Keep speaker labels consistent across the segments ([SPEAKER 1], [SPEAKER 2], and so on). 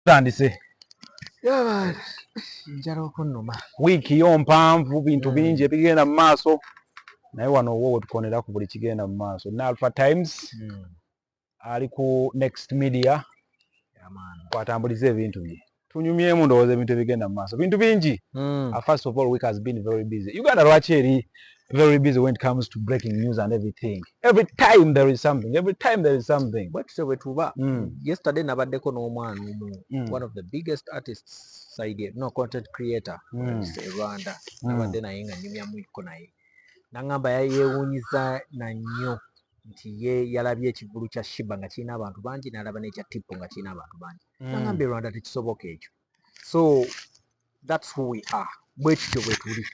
[SPEAKER 1] Tandise.
[SPEAKER 2] Yeah, njala okunnuma.
[SPEAKER 1] Wiki yo mpanvu bintu bingi ebigenda mu maaso. Naye wano wowe tukonera ku buli kigenda mu maaso. Na Alpha Times ali ku Next Media. Kwatambulize ebintu bye. Tunyumyemu ndowooza ebintu ebigenda mu maaso. Bintu bingi. First of all, week has been very busy. Uganda lwaki eri very busy when it comes to breaking news and everything. Every time there is something.
[SPEAKER 2] But so wetuba. Yesterday nabaddeko n'omwana one of the biggest artists side, no, content creator Rwanda. Nabadde naye nga nyumyamu iko naye. Nangamba yeewunyiza na nnyo nti ye yalabye ekivulu kya SHEEBAH nga kirina abantu bangi n'alaba n'ekya Tipo nga kirina abantu bangi. Nangamba Rwanda tekisoboka ekyo. So that's who we are. Bwe kityo bwe tuli.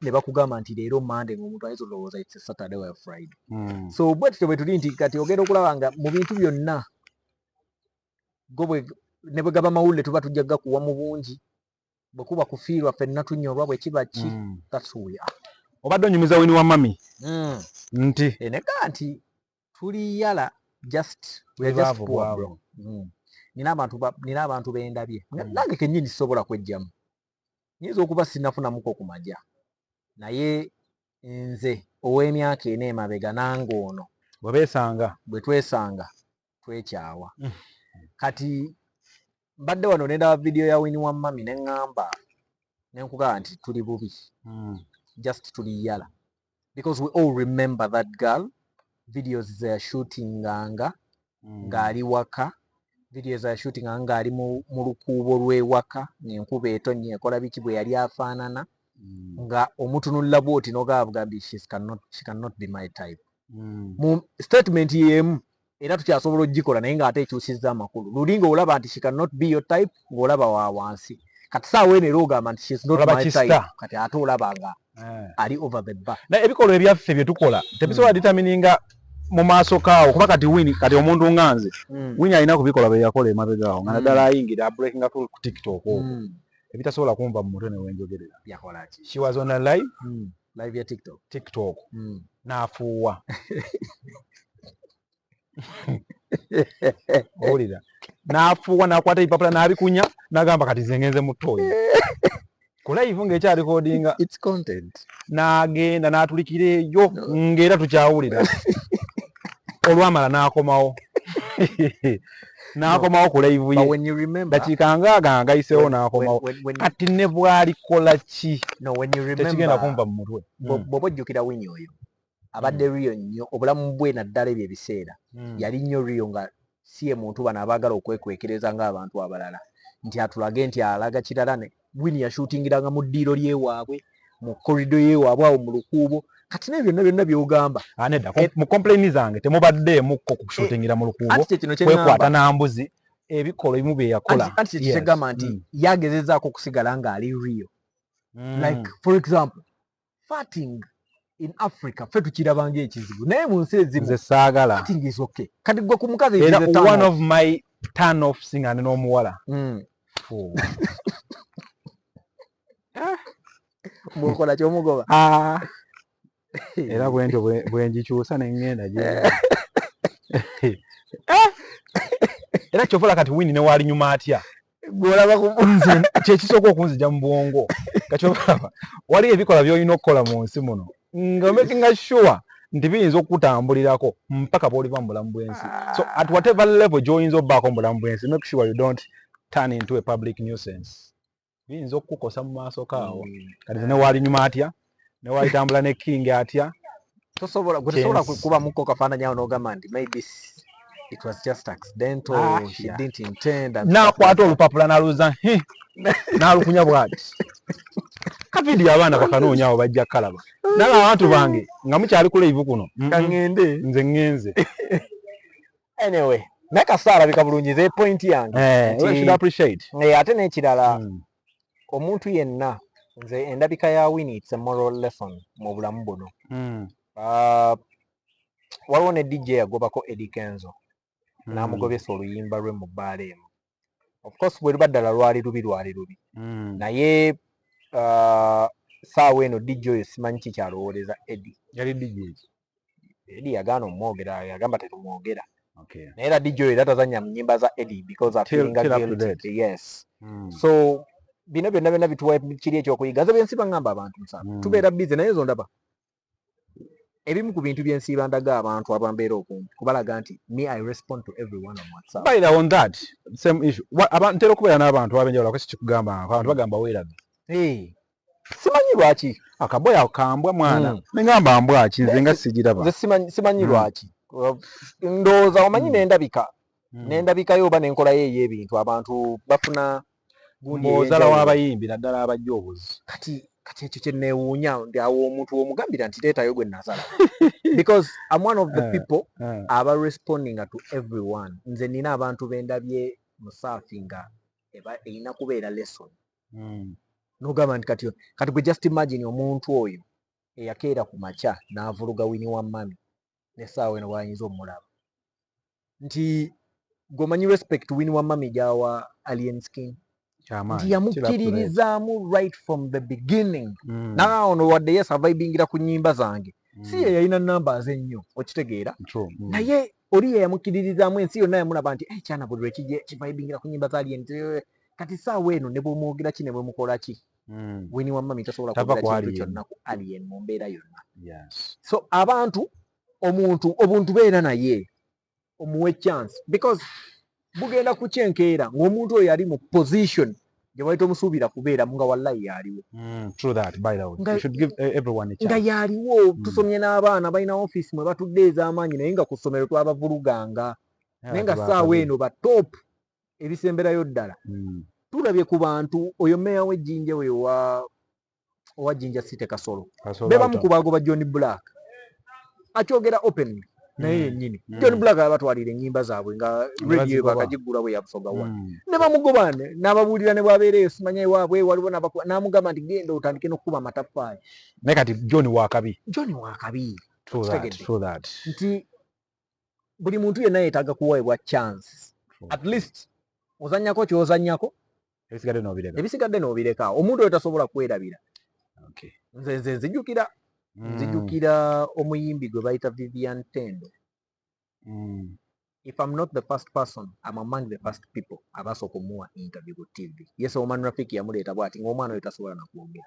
[SPEAKER 2] Ne bakugamba nti leero Monday ng'omuntu ayinza olowooza it's a Saturday or Friday. So bwe kityo bwe tuli nti kati ogenda okulaba nga mu bintu byonna ne bwe gaba mawulire tuba tujja gakuwa mu bungi. Bwe kuba kufiirwa ffenna tunyolwa bwe kiba ki. That's who we are.
[SPEAKER 1] Obadde onyumiza Wini wa mami. Nti
[SPEAKER 2] eneka nti tuli yala just we are just poor bro. Nina abantu bendabye. Nange kennyini sobola kwejjamu. Nyinza okuba sinafunamuko ku majja. Naye nze ow'emyaka ena emabega nange ono bwe twesanga twekyawa. Kati mbadde wano nendaba video ya Wini wa mami ne ŋŋamba nenkugamba nti tuli bubi. Just tuli yala. Because we all remember that girl. Videos ze shooting ng'ali waka. Videos ze shooting ng'ali mu lukuubo lw'ewaka. Enkuba etonnya ekola biki bwe yali afaanana. Nga omutunulira bw'oti n'ogaabugambi she cannot be my type. Mu statement yemu era tukyasobola ogikola naye ng'ate ekyusizza amakulu. Luli ng'olaba nti she cannot be your type ng'olaba wa wansi. Kati saawa eno era ogamba nti she's not my type. Kati ate olaba nga ali over the bar.
[SPEAKER 1] Na ebikolwa ebyaffe bye tukola tebisobola determininga mu maaso kaawo kuba kati Wini kati omuntu nganze Wini alina kubikola bye yakola emabega awo nga naddala ayingira breaking ku TikTok okwo ebitasobola kumva mu mutwe ne wenjogerera.
[SPEAKER 2] Yakola ki?
[SPEAKER 1] She was on a live
[SPEAKER 2] ya TikTok.
[SPEAKER 1] N'afuuwa. Owulira n'afuuwa n'akwata ebipapula n'abikunya n'agamba kati nze ngenze mu ttooyi. Ku live ng'ekya recordinga.
[SPEAKER 2] It's content.
[SPEAKER 1] N'agenda n'atulikira eyo ng'era tukyawulira. Olwamala n'akomawo. N'akomawo ku live ye.
[SPEAKER 2] But when you remember.
[SPEAKER 1] Dakiika ngaaga ngayiseewo n'akomawo. Kati ne bw'alikola ki.
[SPEAKER 2] No, when you remember.
[SPEAKER 1] Tekigenda kumva mu mutwe.
[SPEAKER 2] Bw'oba ojjukira Wini oyo. Abadde Rio nnyo obulamu bwe naddala ebyo ebiseera. Yali nnyo Rio nga si ye muntu bano abaagala okwekwekereza ng'abantu abalala. Nti atulage nti alaga kirala ne Wini yashootingiranga mu ddiiro lyewaabwe mu korido yewaabwe awo mu lukuubo. Kati ne byonna by'ogamba.
[SPEAKER 1] Nedda mu complain zange temubaddeemukko kushootingira mu lukuubo. Kwekwata n'ambuzi ebikola ebimu bye yakola.
[SPEAKER 2] Anti kyekigamba nti yagezezaako okusigala ng'ali Rio. Like for example, farting in Africa ffe tukirabanga ekizibu naye mu nsi ezimu
[SPEAKER 1] nze saagala.
[SPEAKER 2] Farting is okay. Kati gwe ku mukazi
[SPEAKER 1] era one of my turn off singane n'omuwala.
[SPEAKER 2] Mukola ky'omugoba.
[SPEAKER 1] Era bwentyo bwe ngikyusa ne ngenda gye. Era kyofola kati Wini ne waali nyuma atya.
[SPEAKER 2] Gwolaba ku
[SPEAKER 1] nze kyekisooka okunzija mu bwongo. Kati wali ebikola by'olina okukola mu nsi muno. Nga making sure nti biyinza okutambulirako mpaka bw'oliva mu bulamu bw'ensi. So at whatever level gy'oyinza obbaako mu bulamu bw'ensi, make sure you don't turn into a public nuisance. Biyinza okukukosa mu maaso kaawo. Kati ne waali nyuma atya, ne waali tambula ne King atya.
[SPEAKER 2] Tosobola kuba muko kafaananyi awo n'ogamba nti maybe it was just accidental, she didn't intend.
[SPEAKER 1] N'akwata olupapula n'aluza n'alukunya bw'ati. Kavidiyo abaana bakanoonya awo bajja kalaba. Nala abantu bange nga mukyali ku live kuno.
[SPEAKER 2] Kangende.
[SPEAKER 1] Nze ngenze.
[SPEAKER 2] Anyway, nakasaala bika bulungi ze point yange.
[SPEAKER 1] We should appreciate.
[SPEAKER 2] Ate n'ekirala omuntu yenna nze endabika ya Wini it's a moral lesson mu bulamu buno. Waliwo ne DJ yagobako Eddie Kenzo. N'amugobesa oluyimba lwe mu bbaala emu. Of course bwe luba ddala lwali lubi. Naye saawa eno DJ oyo simanyi kikyalowooleza Eddie.
[SPEAKER 1] Yali DJ.
[SPEAKER 2] Eddie yagaana omwogera, yagamba tetumwogera.
[SPEAKER 1] Okay.
[SPEAKER 2] Naera DJ era tazanya nyimba za Eddie because I feeling guilty. Yes. So bino byonna bituwa kiri ekyokuyiga. Ze byensiba ngamba abantu musanvu. Tubeera busy naye zo ndaba. Ebimu ku bintu byensiba ndaga abantu abambeera okumpi kubalaga nti me I respond to everyone on WhatsApp.
[SPEAKER 1] By the on that same issue. Abantu ntera okubeera n'abantu abenjawulo kwesi kikugamba abantu bagamba weerabye.
[SPEAKER 2] Simanyi lwaki
[SPEAKER 1] akaboya kambwa mwana nengamba mbwa kize nga sijiraba.
[SPEAKER 2] Simanyi lwaki. Ndowooza omanyi n'endabika yoba n'enkola ye ey'ebintu abantu bafuna gundi
[SPEAKER 1] ozala w'abayimbi naddala abajja obuzi.
[SPEAKER 2] Kati ekyo kye neewuunya ndi awo omuntu omugambira nti leetayo gwe nasala. Because I'm one of the people aba responding to everyone. Nze nina abantu bendabye musaafi nga erina kubeera lesson. Nogamba nti kati gwe just imagine omuntu oyo eyakeera ku makya n'avuluga wini wa mami n'essaawa eno bw'ayinza omulaba. Nti gomanyi respect wini wa mami gyawa Alien Skin. Nti yamukkiririzaamu right from the beginning. Naga ono wadde ye surviving ku nnyimba zange. Si ye yalina numbers ennyo okitegeera. Naye oli ye yamukkiririzaamu ensi yonna yamulaba nti kyana buli lwekijje kivibingira ku nnyimba za Alien. Kati saawa eno ne bw'omwogera ki ne bwemukola ki. Wini wa mami tasobola kwogera kintu kyonna ku Alien mu mbeera yonna. So abantu obuntu beera naye omuwe chance because bugenda kukyenkeera ng'omuntu oyo ali mu position gye bayita omusuubira kubeera nga wallahi yaaliwo.
[SPEAKER 1] True that, by the way. You should give everyone a chance.
[SPEAKER 2] Nga yaaliwo tusomye n'abaana balina office mwe batudde ez'amaanyi naye nga ku ssomero twabavuluganga naye nga ssaawa eno ba top ebisemberayo ddala. Tulabye ku bantu oyo meya w'ejjinja we owa Jinja City Kasolo. Be bamu ku baago ba John Black. Akyogera openly. Naye yennyini John Black abatwalira ennyimba zaabwe nga radio bakagiggula bwe yabusoga wa ne bamugobane n'ababuulira ne bwabeereyo simanya ewaabwe waliwo n'amugamba nti genda otandike n'okukuba amataffaali.
[SPEAKER 1] Naye kati John wakabi.
[SPEAKER 2] True that. Nti buli muntu yenna yeetaaga kuweebwa chance. At least ozannyako ky'ozannyako ebisigadde n'obireka. Omuntu oyo tasobola kwerabira. Nze nzijukira omuyimbi gwe bayita Vivian Tendo. If I'm not the first person, I'm among the first people abasooka omuwa interview ku TV. Yes, Oman Rafiki yamuleeta bw'ati ng'omwana oyo tasobola nakwogera.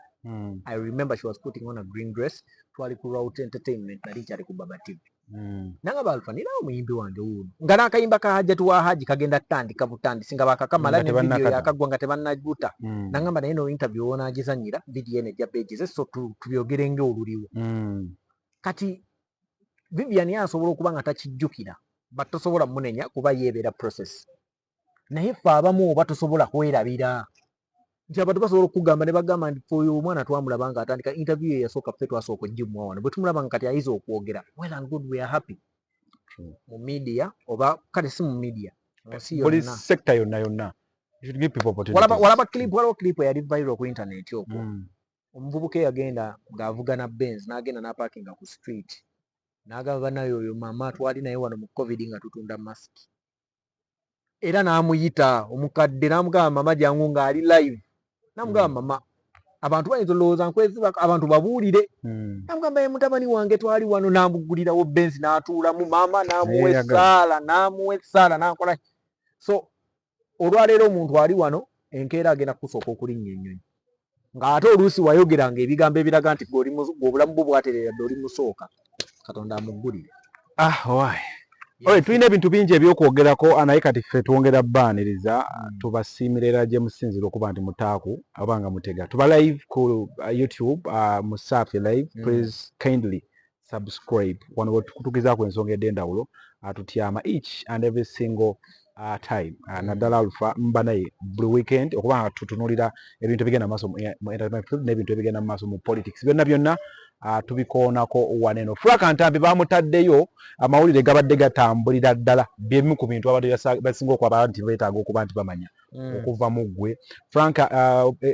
[SPEAKER 2] I remember she was putting on a green dress. Twali ku Route Entertainment nali kyali ku Baba TV. Nangamba Alpha ninawo omuyimbi wange wuuno nga n'akayimba ka Hajjatu wa Haji kagenda ttandika butandisi nga bakakamala ne vidiyo yakagwa nga tebannaguta. Nangamba naye no interview wonaagizannyira vidiyo eno ejja pages so tubyogere ng'oluliwo. Kati Vivian asobola okuba nga takijjukira but tosobola munenya kuba yeebeera process. Naye ffe abamu oba tosobola kwerabira. Nti abantu basobola okugamba ne bagamba nti oyo omwana twamulaba nga atandika interview ye yasooka ffe twasooka ogimuwa wano bwe tumulaba nga kati ayiza okwogera well and good we are happy. Mu media oba kale si mu media
[SPEAKER 1] buli sector yonna you should give people opportunities.
[SPEAKER 2] Waliwo clip eyali viral ku internet okwo. Omuvubuka eyagenda ng'avuga na Benz n'agenda n'apaakinga ku street n'agamba nayo oyo mama twali naye wano mu COVID nga tutunda mask. Era n'amuyita omukadde n'amugamba mama jangu ng'ali live. Namugamba mama abantu bayinza olowooza nkwezi abantu babuulire. Namugamba ye mutabani wange twali wano n'amugulirawo Benz n'atuulamu mama n'amuwa essaala n'akola. So olwaleero omuntu ali wano enkeera agenda kusooka okulinnya ennyonyi. Ng'ate oluusi wayogeranga ebigambo ebiraga nti obulamu bwo bwatereera dde oli musooka. Katonda amuggulire.
[SPEAKER 1] Tulina ebintu bingi ebyokwogerako naye kati ffe twongera bbaaniriza tubasiimirira gye musinzira okuba nti mutaaku abanga mutega. Tuba live ku YouTube Musaafi live. Please kindly subscribe. Wano wetukutukizaako ensonga ed'endawulo tutyama each and every single time. Naddala Alpha mba naye buli weekend okuba nga tutunuulira ebintu ebigenda maaso mu entertainment field n'ebintu ebigenda maaso mu politics. Byonna tubikoonako waneno. Frank Ntambi bamutaddeyo amawulire gabadde gatambulira ddala by'ebimu ku bintu abantu basinga okwaba nti beetaaga okuba nti bamanya okuva mu ggwe. Frank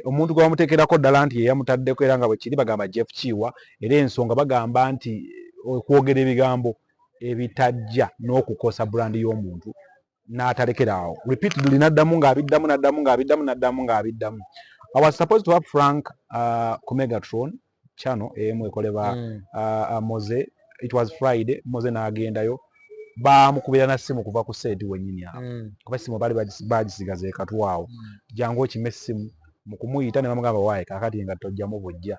[SPEAKER 1] omuntu gwe bamuteekerako ddala nti ye yamutaddeko era nga bwe kiri bagamba Jeff Kiwa era ensonga bagamba nti okwogera ebigambo ebitajja n'okukosa brand y'omuntu n'atalekerawo. Repeatedly n'addamu ng'abiddamu. I was supposed to have Frank ku Megatron channel emu ekoleba Moze. It was Friday. Moze n'agendayo bamukubira na simu kuva ku sedi wenyini awo kuba simu bali bagisigaze katwawo jangu okime simu mukumuyita ne bamugamba waye kakati nga tojjamu bujja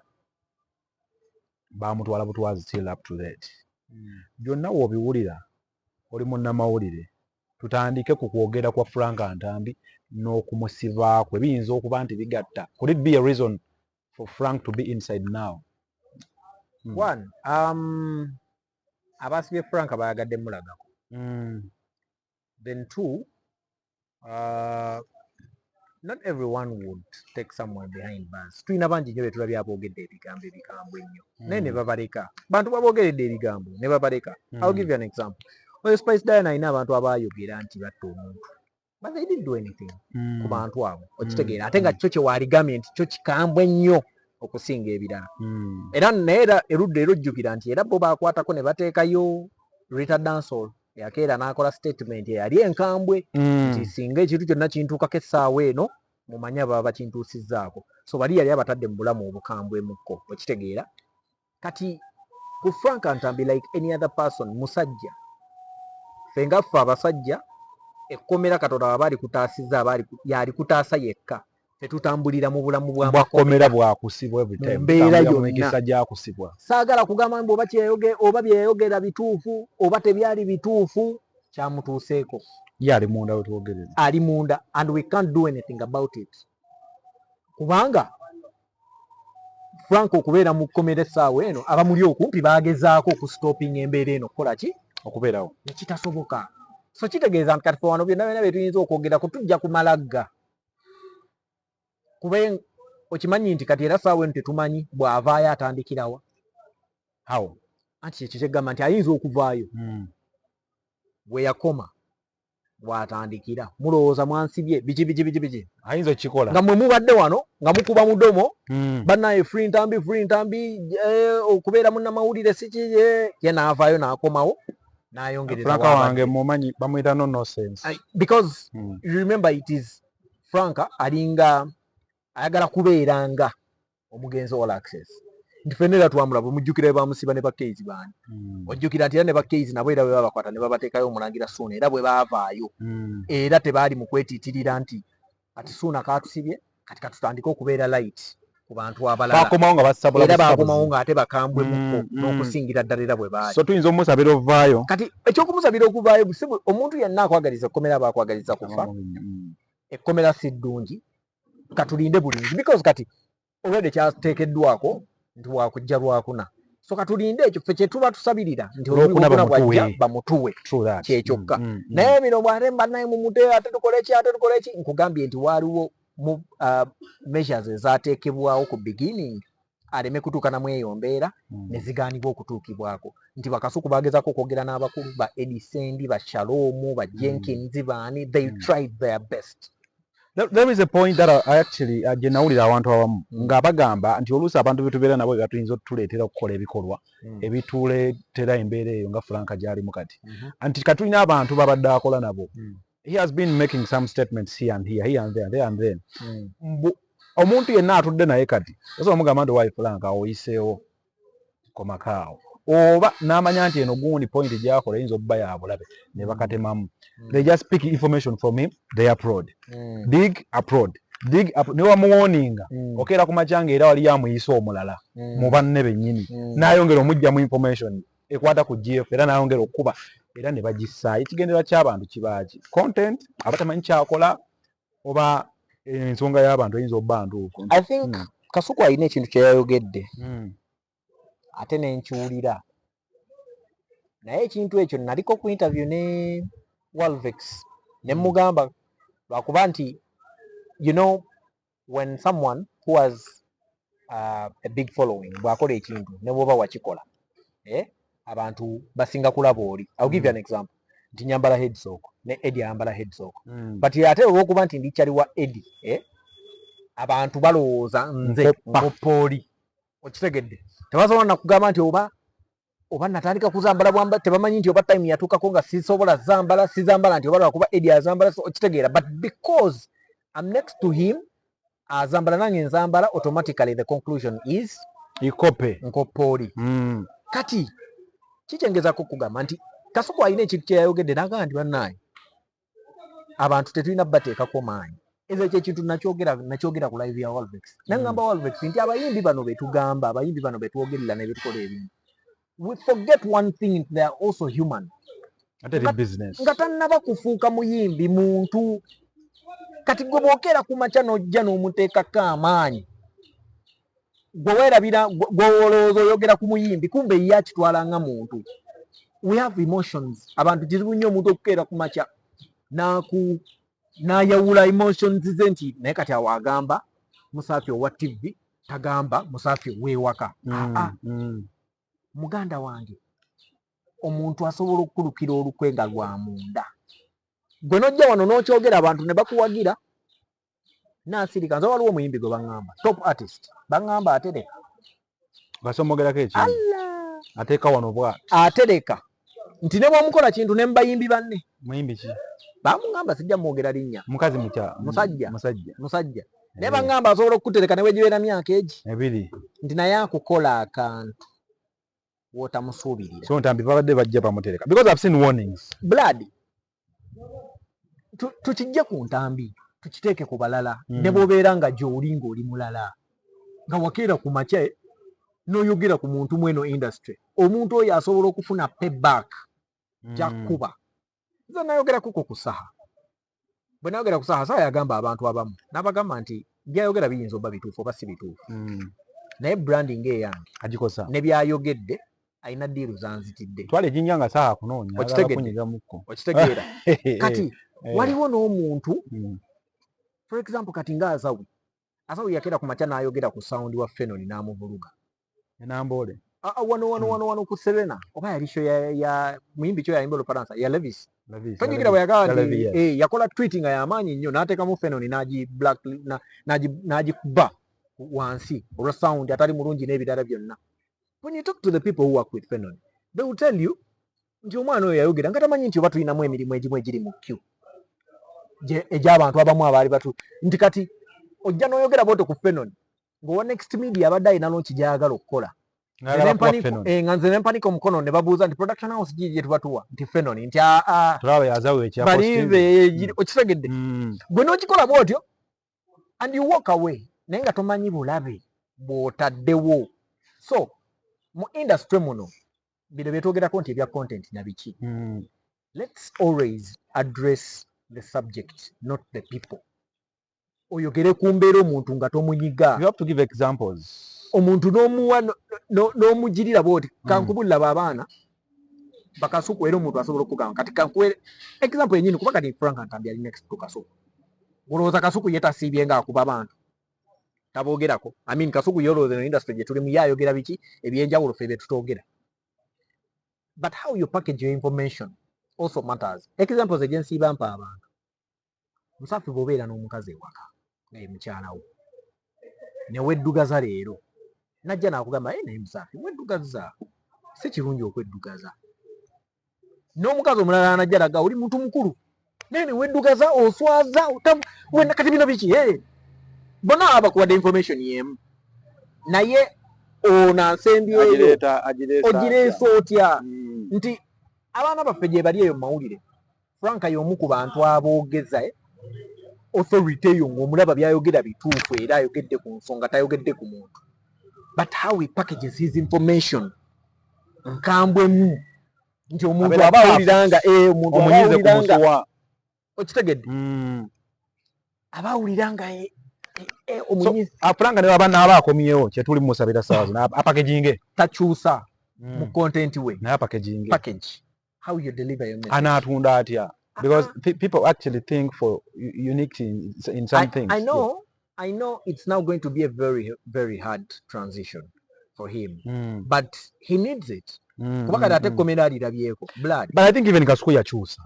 [SPEAKER 1] bamutwala butwazi still up to that byonna wobiwulira oli munnamawulire tutandike ku kwogera kwa Frank Antambi n'okumusibaako ebiyinza okuba nti bigatta. Could it be a reason for Frank to be inside now?
[SPEAKER 2] One, abasibye Frank bayagadde mulagako. Then two, not everyone would take someone behind bars. Tulina bangi nnyo betulabye aboogedde ebigambo ebikambwe ennyo naye ne babaleka. Bantu baboogeredde ebigambo ne babaleka. I'll give you an example. Oyo Spice Diana alina abantu abaayogera nti batta omuntu. But they didn't do anything ku bantu abo. Okitegeera ate nga kyo kye waaligambye nti kyo kikambwe nnyo okusinga ebirala. Era naye erudde erujjukira nti era bo baakwatako ne bateekayo Rita Dancehall yakeera n'akola statement yali enkambwe nti singa ekintu kyonna kintuukako essaawa eno mumanye baba bakintuusizzaako. So bali yali abatadde mu bulamu obukambwe mukko. Okitegeera kati ku Frank Antambi like any other person musajja fenga ffe abasajja ekkomera Katonda abaali kutaasizza yali kutaasa yekka tetutambulira mu bulamu
[SPEAKER 1] bwakomera bwakusibwa ebitemu
[SPEAKER 2] mbeera yonna
[SPEAKER 1] mikisa gyakusibwa.
[SPEAKER 2] Saagala kugamba mbu oba byeyogera bituufu oba tebyali bituufu kyamutuuseeko
[SPEAKER 1] yali munda wetwogereza
[SPEAKER 2] ali munda and we can't do anything about it kubanga Frank okubeera mu kkomera essaawa eno abamuli okumpi bagezaako okustopinga embeera eno kukola ki
[SPEAKER 1] okubeerawo
[SPEAKER 2] nekitasoboka. So kitegeeza nti kati fe wano byonna byonna byetuyinza okwogerako tujja kumalagga kuba okimanyi nti kati era ssaawa eno tetumanyi bw'avaayo atandikirawa
[SPEAKER 1] awo
[SPEAKER 2] anti kyekyo kyegamba nti ayinza okuvaayo bwe yakoma bw'atandikira mulowooza mwansibye biki
[SPEAKER 1] ayinza okukikola
[SPEAKER 2] nga mwe mubadde wano nga mukuba mudomo bannaye free ntambi okubeera munnamawulire si kiye ye n'avaayo n'akomawo n'ayongereza
[SPEAKER 1] Frank wange mumanyi bamuyita no sense
[SPEAKER 2] because you remember it is Frank alinga ayagala kubeeranga omugenzi all access nti ffenna era twamulaba omujjukira bamusiba ne bakeizi baani ojjukira nti era ne bakeizi nabo era bwe babakwata ne babateekayo omulangira Suuna era bwe baavaayo era tebaali mu kwetiitirira nti kati Suuna kaatusibye kati katutandike okubeera light ku bantu abalala
[SPEAKER 1] bakomawo nga basabula
[SPEAKER 2] era bakomawo nga ate bakambwe mukko n'okusingira ddala era bwe baali.
[SPEAKER 1] So tuyinza omusabira ovaayo
[SPEAKER 2] kati ekyokumusabira okuvaayo omuntu yenna akwagaliza ekkomera aba akwagaliza kufa ekkomera si ddungi katulinde bulungi because kati already kyateekeddwako nti wakujja lwakuna. So katulinde ekyo ffe kye tuba tusabirira nti olwokuna bwajja bamutuwe kyekyokka naye bino bw'ate bannaye mumute ate tukole ki nkugambye nti waaliwo measures ezaateekebwawo ku beginning aleme kutuuka namwe eyo mbeera ne zigaanibwa okutuukibwako nti bakasuku bagezaako okwogera n'abakulu ba Edisendi ba Shalom ba Jenkins baani they tried their best.
[SPEAKER 1] There is a point that I actually gye nawulira abantu abamu nga bagamba nti oluusi abantu betubeera nabo tuyinza otuleetera okukola ebikolwa ebituleetera embeera eyo nga Frank gy'alimu kati anti katulina abantu babadde akola nabo. He has been making some statements here and there and then. Omuntu yenna atudde naye kati osobola mugamba nti wayi Frank oyiseewo komakaawo oba n'amanya nti eno gundi point gy'akola eyinza okuba ya bulabe ne bakatemamu. They just pick information from him, they upload. Dig upload ne wamuwoninga okeera ku makyanga era wali yamuyisa omulala mu banne bennyini n'ayongera omugjamu information ekwata ku GF era n'ayongera okuba era ne bagissaayo. Ekigendera ky'abantu kibaaki content abatamanyi kyakola oba ensonga y'abantu eyinza obba ntuufu.
[SPEAKER 2] I think Kasuku alina ekintu kye yayogedde ate nenkiwulira naye ekintu ekyo naliko ku interview ne Walvex ne mugamba lwakuba nti you know when someone who has a big following bw'akola ekintu ne bw'oba wakikola abantu basinga kulaba oli. I'll give you an example nti nyambala headsock ne Eddie ayambala headsock but ate olw'okuba nti ndikyali wa Eddie abantu balowooza nze nkopooli okitegedde tebasobola nakugamba nti oba natandika kuzambala bwamba tebamanyi nti oba time yatuukako nga sisobola sizambala nti oba lwakuba Eddie azambala okitegeera but because I'm next to him azambala nange nzambala automatically the conclusion is
[SPEAKER 1] ikope
[SPEAKER 2] nkopooli. Kati kikyengezako kugamba nti Kasuku alina ekintu kye yayogedde n'agamba nti bannaaye abantu tetulina bateekako maanyi. Ekyo ky'ekintu nakyogera ku live ya Walvex. Nangamba Walvex nti abayimbi bano betugamba, abayimbi bano betwogerera ne betukola ebintu. We forget one thing, they are also human. Nga tannaba kufuuka muyimbi muntu. Kati gwe bw'okeera ku makya n'ojja n'omuteekako amaanyi. Gwe weerabira gwe olowooza oyogera ku muyimbi kumbe ye akitwala nga muntu. We have emotions. Abantu kizibu nnyo omuntu okukeera ku makya n'ayawula emotions ze nti naye kati awo agamba Musaafi owa TV tagamba Musaafi ow'ewaka. Muganda wange omuntu asobola okukulukira olukwe nga lwa munda. Gwe n'ojja wano n'okyogera abantu ne bakuwagira. Naasirika nze waliwo omuyimbi gwe baŋŋamba top artist baŋŋamba atereka.
[SPEAKER 1] Basomogerako ekintu. Ateeka wano bw'ati.
[SPEAKER 2] Atereka nti ne bw'omukola kintu ne mubayimbi banne.
[SPEAKER 1] Muyimbi ki?
[SPEAKER 2] Bamuŋŋamba sijja mwogera linnya.
[SPEAKER 1] Mukazi mukya.
[SPEAKER 2] Musajja. Ne baŋŋamba asobola okukutereka ne wegibeera myaka egi.
[SPEAKER 1] Ebiri.
[SPEAKER 2] Nti naye akukola akantu w'otamusuubirira.
[SPEAKER 1] So ntambi babadde bajja bamutereka. Because I've seen warnings.
[SPEAKER 2] Blood. Tukijje ku ntambi. Tukiteeke ku balala. Ne bw'obeera nga gy'oli ng'oli mulala. Nga wakeera ku makya n'oyogera ku muntu mweno industry. Omuntu oyo asobola okufuna payback. Jakkuba. Nze nayogera kuko ku saha. Bwe nayogera ku saha yagamba abantu abamu. N'abagamba nti byayogera biyinza oba bituufu oba si bituufu. Naye branding eyange.
[SPEAKER 1] Agikosa.
[SPEAKER 2] Ne byayogedde ayina ddiiru zanzitidde.
[SPEAKER 1] Twale jinja nga saha kunoonya.
[SPEAKER 2] Okitegeera. Kati waliwo n'omuntu for example kati nga Azawi yakeera ku makya n'ayogera ku sound wa Fenoni n'amuvuluga.
[SPEAKER 1] Enambole.
[SPEAKER 2] Wano ku Serena. Oba yali show ya muyimbi kyo yayimba Olufaransa ya Levis. Tonyigira bwe yagamba nti yakola tweet nga y'amaanyi nnyo n'ateekamu Fenoni n'agikuba wansi olwa sound atali mulungi n'ebirala byonna. When you talk to the people who work with Fenoni, they will tell you nti omwana oyo yayogera nga tamanyi nti oba tulinamu emirimu egimu egiri mu queue egy'abantu abamu abaali batu nti kati ojja n'oyogera bw'otyo ku Fenoni ng'owa Next Media abadde alina n'ki gy'ayagala okukola. Nga nze ne mpanika omukono ne babuuza nti production house gye tubatuwa nti Fenoni nti balive okitegedde. Gwe n'okikola bw'otyo and you walk away naye nga tomanyi bulabe bw'otaddewo. So mu industry muno bino byetwogerako nti ebya content na biki. Let's always address the subject, not the people. Oyogere ku mbeera omuntu nga tomunyiga.
[SPEAKER 1] You have to give examples.
[SPEAKER 2] Omuntu n'omuwa n'omugirira bw'oti kankubulira abaana bakasuku era omuntu asobola okugamba kati kankuwe example yennyini kuba kati Frank Ntambi ali next to Kasuku. Olowooza Kasuku ye tasiibye ng'akuba abantu taboogerako. I mean Kasuku yolowooza no industry gye tulimu yayogera biki ebyenjawulo ffe bye tutogera. But how you package your information also matters. Examples egyensiiba mpa abantu. Musaafi bw'obeera n'omukazi ewaka nga ye mukyala wo ne weddugaza leero najja n'akugamba naye Musaafi weddugaza si kirungi okweddugaza. N'omukazi omulala najja laga oli muntu mukulu naye ne weddugaza oswaza wena kati bino biki bonna abakuwadde information y'emu naye ono ansembyeyo ogireesa otya nti abaana baffe gye bali eyo mu mawulire. Franka y'omu ku bantu aboogeza authority eyo ng'omulaba byayogera bituufu era ayogedde ku nsonga tayogedde ku muntu. But how he packages his information nkambwemu nti omuntu aba awuliranga omuntu aba awuliranga okitegedde aba awuliranga omunyizi.
[SPEAKER 1] Franka ne baba n'aba akomyewo kye tuli musabira saawa apackaging
[SPEAKER 2] takyusa mu content we
[SPEAKER 1] naye packaging
[SPEAKER 2] package how you deliver your message.
[SPEAKER 1] Anaatunda atya because people actually think for uniquity in some things.
[SPEAKER 2] I know it's now going to be a very, very hard transition for him, but he needs it. Blood.
[SPEAKER 1] But I think even Kasuku yakyusa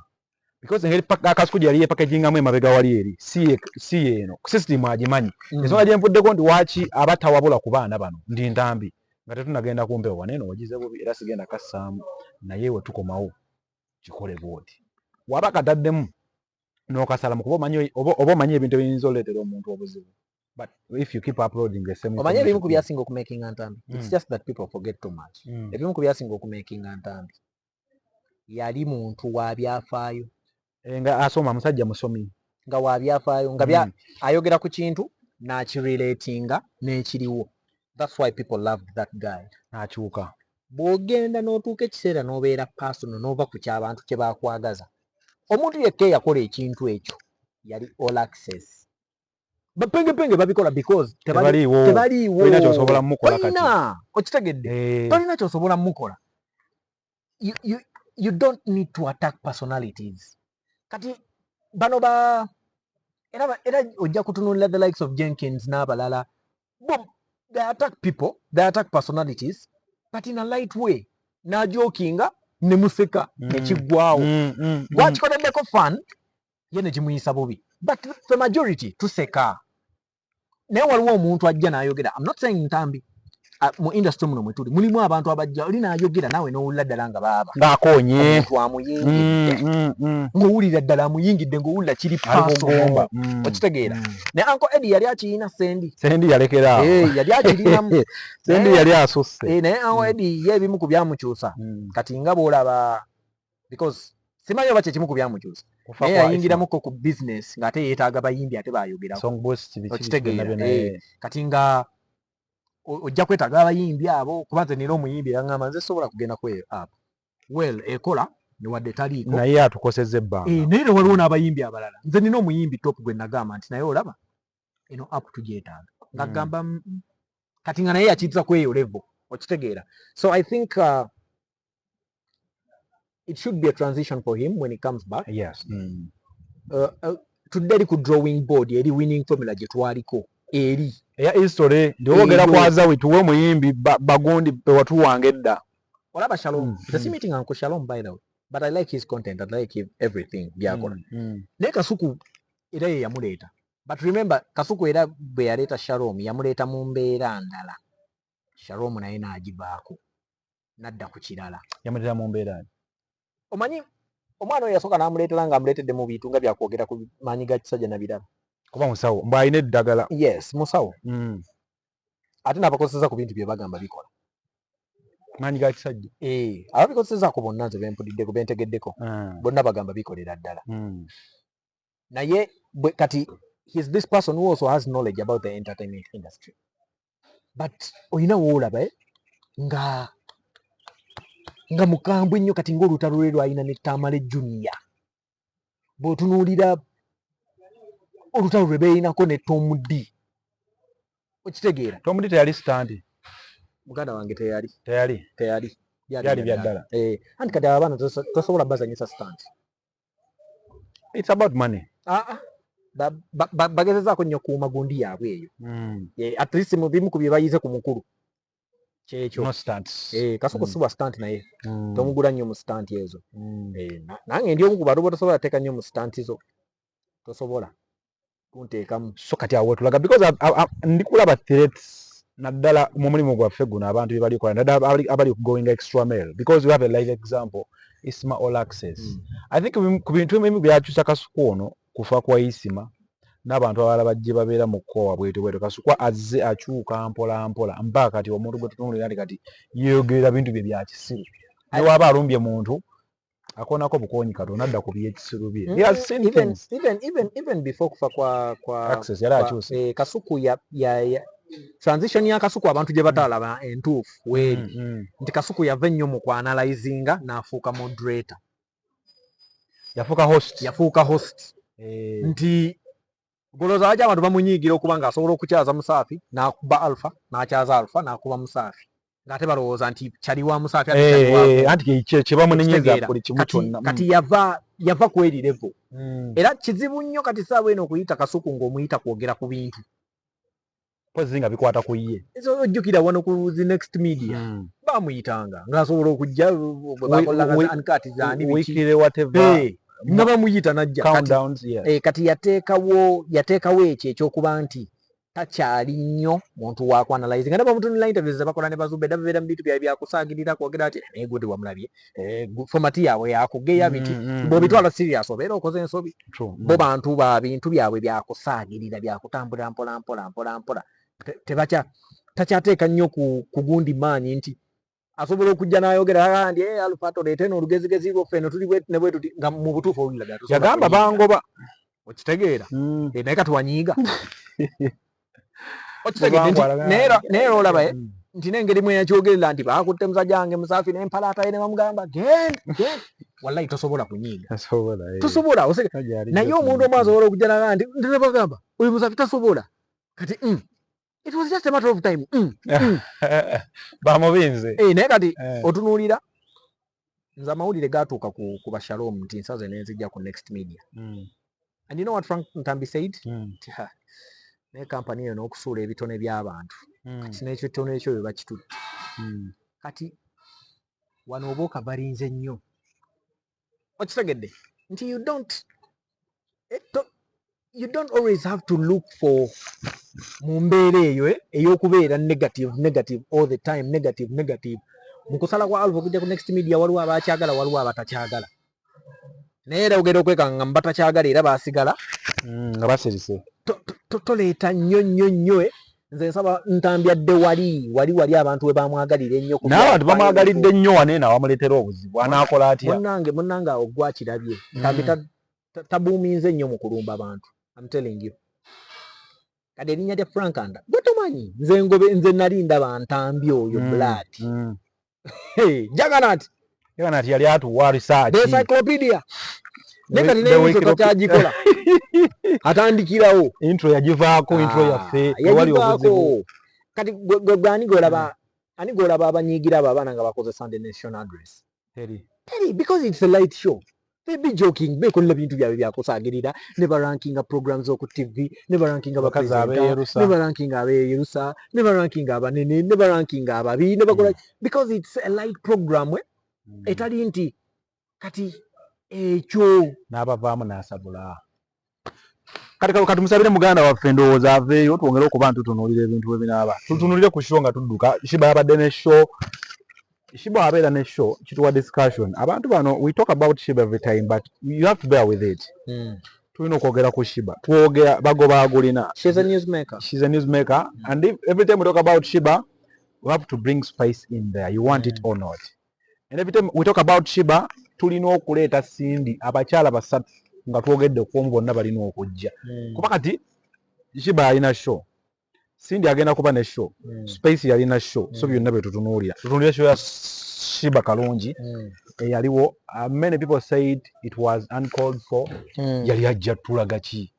[SPEAKER 1] because Kasuku yali packaging amwe mabega wali eri si eno system agimanyi ensonga gye nvuddeko nti waaki abatawabula ku baana bano ndi Ntambi nga tetunagenda kumpewo waneeno wagize bubi era sigenda kassaamu naye we tukomawo kikole bwoti waba kataddemu n'okasalamu kuba omanyi ebintu ebiyinza oleetera omuntu obuzibu. But if you keep uploading the same
[SPEAKER 2] omanyi ebimu ku byasinga okumakinga Ntambi it's just that people forget too much. Ebimu ku byasinga okumakinga Ntambi yali muntu wa byafaayo
[SPEAKER 1] nga asoma musajja musomi
[SPEAKER 2] nga wa byafaayo nga ayogera ku kintu n'akirelatinga n'ekiriwo. That's why people loved that guy.
[SPEAKER 1] n'akyuka.
[SPEAKER 2] Bw'ogenda n'otuuka ekiseera n'obeera personal n'ova ku ky'abantu kye baakwagaza, omuntu yekka eyakola ekintu ekyo yali all access. Bapengepenge babikola because tebaliiwo.
[SPEAKER 1] Tolina ky'osobola mukola kati.
[SPEAKER 2] Okitegedde? Tolina ky'osobola mukola. You don't need to attack personalities. Kati bano era ojja kutunulira the likes of Jenkins n'abalala. They attack people, they attack personalities, but in a light way. N'ajokinga ne museka nekiggwawo. Bw'akikoleddeko fun ye ne kimuyisa bubi. But the majority tuseka. Naye waliwo omuntu ajja n'ayogera. I'm not saying ntambi. Mu industry muno mwe tuli mulimu abantu abajja oli n'ayogera nawe n'owulira ddala nga baaba
[SPEAKER 1] ng'akonye
[SPEAKER 2] amuyingidde ng'owulira ddala amuyingidde ng'owulira kiri paasomba okitegeera. Naye Uncle Eddie yali akiyina sendi
[SPEAKER 1] yalekera awo
[SPEAKER 2] yali akirinamu
[SPEAKER 1] sendi yali asusse
[SPEAKER 2] naye Uncle Eddie ye ebimu ku byamukyusa kati nga bw'olaba because simanyi oba kyekimu ku byamukyusa naye yayingiramuko ku business ng'ate yeetaaga bayimbi ate baayogeraho okitegeera kati nga ojja kwetaaga abayimbi abo kuba nze nina omuyimbi yaŋŋamba nze sobola kugenda kweyo apo ekola newadde taliiko
[SPEAKER 1] naye atukosezza ebbanga
[SPEAKER 2] naye ne waliwo n'abayimbi abalala nze nina omuyimbi top gwe nagamba nti naye olaba eno app tugyetaaga ng'agamba kati nga naye yakiyitiza kweyo level okitegeera. So I think it should be a transition for him when he comes back.
[SPEAKER 1] Yes.
[SPEAKER 2] Tudde eri ku drawing board eri winning formula gye twaliko eri
[SPEAKER 1] eya history ndiwogera kwaza wetuwe muyimbi bagundi bewatuwange edda.
[SPEAKER 2] Olaba Shalom. The meeting Uncle Shalom by the way. But I like his content. I like everything byakola. Naye Kasuku era ye yamuleeta. But remember Kasuku era bwe yaleeta Shalom yamuleeta mu mbeera ndala. Shalom naye n'agivaako nadda ku kirala.
[SPEAKER 1] Yamuleeta mu mbeera.
[SPEAKER 2] Omanyi omwana oyo yasooka n'amuleetera ng'amuleetedde mu bintu nga byakwogera ku maanyi ga kisajja na birala.
[SPEAKER 1] Kuba musawo mbw'alina eddagala.
[SPEAKER 2] Yes, musawo. Ate n'abakozesa ku bintu bye bagamba bikola.
[SPEAKER 1] Maanyi ga kisajja.
[SPEAKER 2] Ababikozesaako bonna nze bempuliddeko bentegeddeko. Bonna bagamba bikolera ddala. Naye kati he's this person who also has knowledge about the entertainment industry. But oyina woolaba nga mukambwe nnyo kati ng'olutalo lwe lwalina ne Tamale Junior. Bw'otunuulira olutalo lwe beerinako ne Tom D. Okitegeera?
[SPEAKER 1] Tom D teyali stand.
[SPEAKER 2] Muganda wange teyali.
[SPEAKER 1] Byali bya ddala.
[SPEAKER 2] Anti kati abaana tosobola bazanyisa stand.
[SPEAKER 1] It's about money.
[SPEAKER 2] Bagezezaako nnyo kuuma gundi yaabwe eyo. At least mu bimu ku bye bayize ku mukulu. Kyekyo.
[SPEAKER 1] No stunts.
[SPEAKER 2] Kasuku siba stunt naye. Tomugula nnyo mu stunt ezo. Nange ndi omu ku bantu tosobola teeka nnyo mu stunt zo. Tosobola. Kunteekamu.
[SPEAKER 1] So kati awo tulaga because ndikulaba threats naddala mu mulimu gwaffe guno abantu bye balikola naddala abali going extra mile because we have a live example Isma All Access. I think ku bintu ebimu byakyusa Kasuku ono kufa kwa Isima n'abantu abalala bajje babeera mu kkowa bwetebweto Kasuku azze akyuka mpola mpaka kati omuntu gwe tutunulira kati yeeyogerera bintu bye bya kisiru ne waba alumbye muntu akonako bukonyi katonda adda ku byekisiru bye.
[SPEAKER 2] Even before kufa kwa
[SPEAKER 1] Access yali akyuse
[SPEAKER 2] Kasuku ya transition ya Kasuku abantu gye batalaba entuufu weeri nti Kasuku yava nnyo mu kwanalizinga n'afuuka moderator. Yafuuka host. Nti goloza aja abantu bamunyiigira okuba ng'asobola okukyaza Musaafi n'akuba Alpha n'akyaza Alpha n'akuba Musaafi ng'ate balowooza nti kyali wa Musaafi
[SPEAKER 1] anti kye bamunenyeza buli kimu kyonna.
[SPEAKER 2] Kati yava ku eri level. Era kizibu nnyo kati saawa eno okuyita Kasuku ng'omuyita kwogera ku bintu
[SPEAKER 1] pozi nga bikwata ku ye.
[SPEAKER 2] Ezo ojjukira wano ku the next media bamuyitanga ng'asobola okujja bwe bakolanga uncut zaani
[SPEAKER 1] wikire whatever
[SPEAKER 2] nga bamuyita najja
[SPEAKER 1] countdowns.
[SPEAKER 2] Kati yateekawo ekyo ekyokuba nti takyali nnyo muntu wa kwanalize nga bamutunula interviews zebakola ne Bazumbe babeera mu bintu byabwe byakusaagirira kwogera ati naye gwe tewamulabye format yaabwe yakugeya biti bw'obitwala serious obeera okoze ensobi. Bo bantu ba bintu byabwe byakusaagirira byakutambulira mpola. Tacyateeka nnyo ku gundi maanyi nti asobola okujja n'ayogera ndi Alpha toleete n'olugezigezi lwo ffenno tuli ne bwe tuti nga mu butuufu owulira
[SPEAKER 1] yagamba bangoba
[SPEAKER 2] okitegeera naye kati wanyiiga okitegeera naye olaba nti n'engeri mwe yakyogerera nti baakutte musajja wange musaafi n'empalaataye ne bamugamba genda wallahi tosobola kunyiiga tosobola naye omuntu omu asobola okujja n'agamba nti ndinabagamba oyo musaafi tasobola kati it was just a matter of time
[SPEAKER 1] bamubinze
[SPEAKER 2] naye kati otunuulira nze amawulire gaatuuka ku bashalom nti nsaze nenzijja ku next media and you know what Frank Ntambi said naye kampani eyo n'okusuula ebitone by'abantu kati n'ekitone ekyo bwe bakitutte kati wano oba okavalinze nnyo okitegedde nti you don't always have to look for mu mbeera eyo ey'okubeera negative all the time negative mu kusala kwa Alpha okujja ku next media waliwo abakyagala waliwo abatakyagala naye era ogenda okwekanga mu batakyagala era baasigala
[SPEAKER 1] nga basirise
[SPEAKER 2] toleeta nnyo nze nsaba Ntambi adde wali abantu we bamwagalira ennyo
[SPEAKER 1] n'abantu bamwagalidde nnyo wane nawamuleetera obuzibu anaakola atya
[SPEAKER 2] munnange awo gwakirabye Ntambi tabuuminze nnyo mu kulumba abantu I'm telling you kati erinnya lya Frank Ntambi gwe tomanyi nze nali ndaba Ntambi oyo blood Jaganati
[SPEAKER 1] yali atuwa research
[SPEAKER 2] the encyclopedia nekati n'ebyo takyagikola atandikirawo
[SPEAKER 1] intro yagivaako intro yaffe wali obuzibu
[SPEAKER 2] kati gwani gwolaba ani gwolaba abanyiigira abo abaana nga bakoze Sunday National Address teri because it's a light show they be joking bekolela bintu byabwe byakusaagirira ne barankinga programs oku TV ne barankinga
[SPEAKER 1] abakazi abeyerusa
[SPEAKER 2] ne barankinga abeyerusa ne barankinga abanene ne barankinga ababi ne bakola because it's a light program etali nti kati ekyo
[SPEAKER 1] n'abavaamu n'asabula kati tumusabire muganda waffe ndowooza aveeyo twongere okuba ntutunuulira ebintu bwe binaaba tutunuulire ku show nga tudduka SHEEBAH yabadde ne show SHEEBAH abeera ne show kituwa discussion abantu bano we talk about SHEEBAH every time but you have to bear with it tulina okwogera ku SHEEBAH twogera bagoba agulina
[SPEAKER 2] she's a newsmaker
[SPEAKER 1] and every time we talk about SHEEBAH we have to bring spice in there you want it or not and every time we talk about SHEEBAH tulina okuleeta Cindy abakyala basatu nga twogedde kuomu bonna balina okujja kuba kati SHEEBAH alina show Cindy agenda kuba ne show Space yalina show so byonna bye tutunuulira show ya SHEEBAH kalungi eyaliwo many people said it was uncalled for yali ajja tulaga ki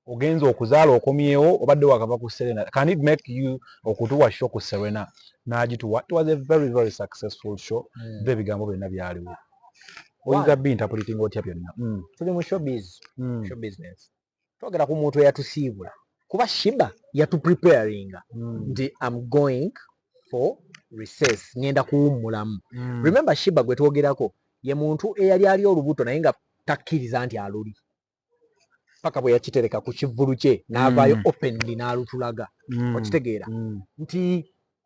[SPEAKER 1] ogenza okuzaala okomyewo obadde wakava ku Serena can it make you okutuwa show ku Serena n'agituwa it was a very very successful show ebigambo byonna byaliwo oyinza bbi interpreting otya byonna
[SPEAKER 2] tuli mu show business twogera ku muntu eyatusiibula kuba SHEEBAH yatupreparinga nti I'm going for recess ngenda kuwummulamu remember SHEEBAH gwe twogerako ye muntu eyali ali olubuto naye nga takkiriza nti aluli paka bwe yakitereka ku kivulu kye n'avaayo openly n'alutulaga okitegeera nti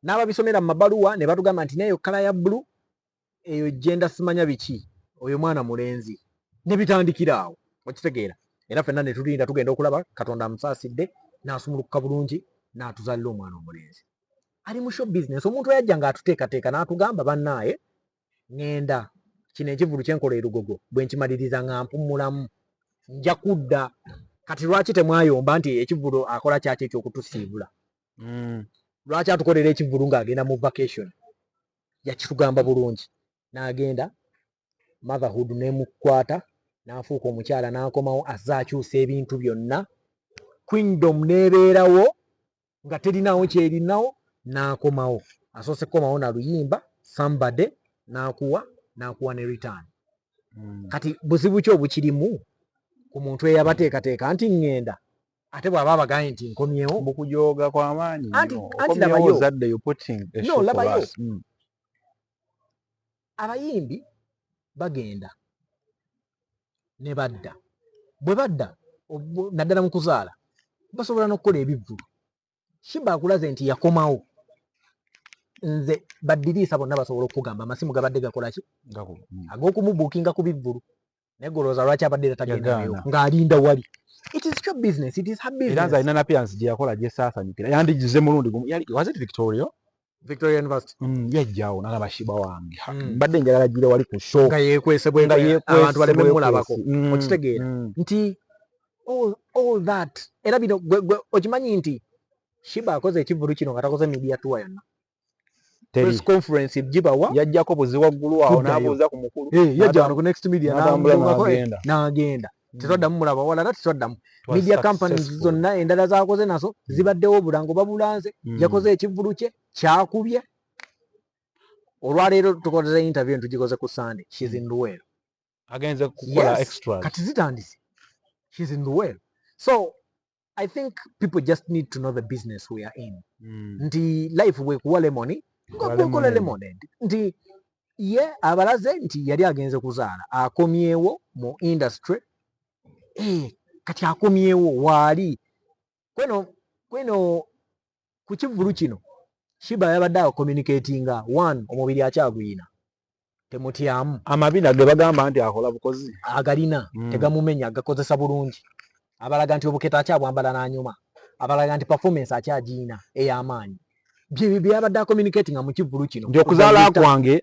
[SPEAKER 2] n'ababisomera mu mabaluwa ne batugamba nti neyo kala ya bbulu eyo genda simanya biki oyo mwana mulenzi ne bitandikira awo okitegeera era ffenna ne tulinda tugenda okulaba Katonda amusaasidde n'asumulukuka bulungi n'atuzalira omwana omulenzi ali mu show business omuntu eyajja ng'atuteekateeka n'atugamba bannaaye ŋŋenda kino ekivulu kyenkola erugogo bwe nkimaliriza nga mpummulamu nja kudda kati lwaki temwayomba nti ekivulu akola kyaki ekyokutusiibula lwaki atukolera ekivulu ng'agenda mu vacation yakitugamba bulungi n'agenda motherhood nemukwata n'afuuka omukyala n'akomawo azze akyusa ebintu byonna kingdom n'ebeerawo nga terinawo kyerinawo n'akomawo asoose kukomawo na luyimba somebody n'akuwa ne return kati buzibu ki obukirimu ku muntu eyabateekateeka nti ŋŋenda ate bw'aba abagaye nti nkomyewo
[SPEAKER 1] mukujooga kw'amaanyi
[SPEAKER 2] anti labayo no labayo abayimbi bagenda ne badda bwe badda naddala mu kuzaala basobola n'okukola ebivvulu SHEEBAH akulaze nti yakomawo nze baddiriisa bonna basobola okugamba amasimu gabadde gakola ki ag'okumubuukinga ku bivvulu naye golooza lwaki abadde tatagendayo ng'alinda wali it is your business it is her business
[SPEAKER 1] era nze alina na appearance gye yakola gye saasanyukira yandigize mulundi gumu was it Victoria
[SPEAKER 2] Victoria University
[SPEAKER 1] yajjawo nagamba SHEEBAH wange mbadde njagala gire wali ku show
[SPEAKER 2] nga yekwese bwe abantu baleme mulabako okitegeera nti all that era bino okimanyi nti SHEEBAH akoze ekivulu kino nga takoze media tour yonna press conference gibawa
[SPEAKER 1] yajjako buzi waggulu awo n'abuuza ku mukulu
[SPEAKER 2] yajja wano ku next media n'agenda tetwaddamu mulaba walala tetwaddamu media companies zonna endala zakoze nazo zibaddewo bulango babulanze yakoze ekivulu kye kyakubye olwaleero tukoze interview tugikoze ku Sunday she's in Luweero
[SPEAKER 1] agenze kukola extras
[SPEAKER 2] kati zitandise she's in Luweero so I think people just need to know the business we are in nti life wekuwa lemoni ngakukola lemonade nti ye abalaze nti yali agenze kuzaala akomyewo mu industry kati akomyewo waali kweno ku kivulu kino SHEEBAH yabadde communicatinga one omubiri akyagwina temutyamu
[SPEAKER 1] amabina ge bagamba nti akola bukozi
[SPEAKER 2] agalina tegamumenya agakozesa bulungi abalaga nti obuketa akyabwambala n'anyuma abalaga nti performance akyagiina ey'amaanyi byabadde communicatinga mu kivulu kino
[SPEAKER 1] nti okuzaala kwange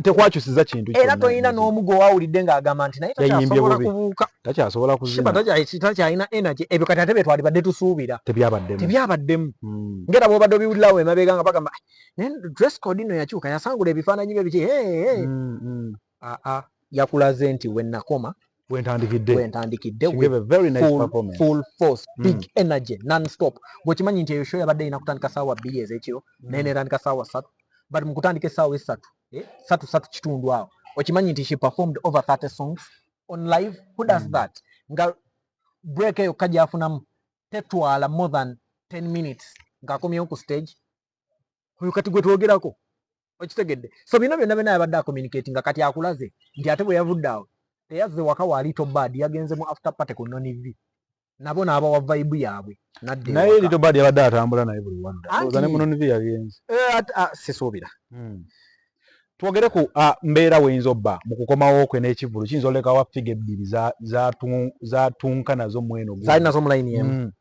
[SPEAKER 1] tekwakyusiza kintu
[SPEAKER 2] era toyina n'omugo wawulidde ng'agamba nti naye takyasobola kubuuka
[SPEAKER 1] takyasobola kuzina
[SPEAKER 2] takyalina energy ebyo kati ate bye twalibadde tusuubira tebyabaddemu ngera bw'obadde obiwulirawo emabega nga bagamba dress code ino yakyuka yasangula ebifaananyi bye biki yakulaze nti wennakoma wentandikidde full force big energy non-stop bw'okimanyi nti eyo show yabadde erina kutandika ssaawa 2 ez'ekiro naye neerandika ssaawa 3 but mu kutandika essaawa 3 kitundu awo okimanyi nti she performed over 30 songs on live who does that nga break eyo kajyafunamu tetwala more than 10 minutes ng'akomyewo ku stage oyo kati gwe twogerako okitegedde so bino byonna yabadde communicating kati akulaze nti ate bwe yavudde awo teyazze waka wa Little Bad yagenze mu after party ku Nonivi nabo n'abawa vibe yaabwe
[SPEAKER 1] naye Little Bad yabadde atambula naye buli wadda ozane mu Nonivi yagenze
[SPEAKER 2] sisuubira
[SPEAKER 1] twogere ku mbeera weyinza obba mu kukomawo kwe n'ekivulu kiyinza olekawo figa ebbiri zatunka nazo mweno
[SPEAKER 2] zaali nazo mu line emu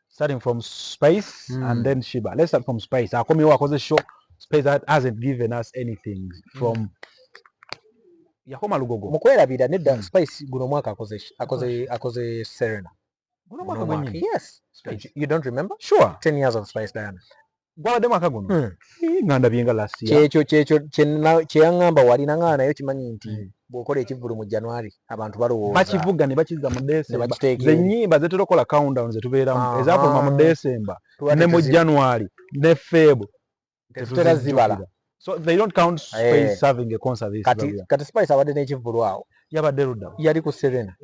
[SPEAKER 1] starting from Space and then SHEEBAH. Let's start from Space. Akomyewo akoze show Space that hasn't given us anything from yakoma lugogo
[SPEAKER 2] mukwerabira nedda Spice guno mwaka akoze Serena
[SPEAKER 1] guno mwaka gwennyini
[SPEAKER 2] yes Spice. You don't remember
[SPEAKER 1] sure
[SPEAKER 2] 10 years of Spice Diana
[SPEAKER 1] gwabadde mwaka guno nganda byenga last year
[SPEAKER 2] kyekyo kyeyaŋŋamba walina ŋŋana nayo kimanyi nti bw'okola ekivulu mu January abantu balowooza
[SPEAKER 1] bakivuga ne bakizza mu December zennyimba zetulokola countdown zetubeeramu ezafuluma mu December ne mu January ne Feb
[SPEAKER 2] tetutera zibala
[SPEAKER 1] so they don't count Space having a concert this
[SPEAKER 2] kati Spice abadde n'ekivulu awo
[SPEAKER 1] yabadde ludda
[SPEAKER 2] yali ku Serena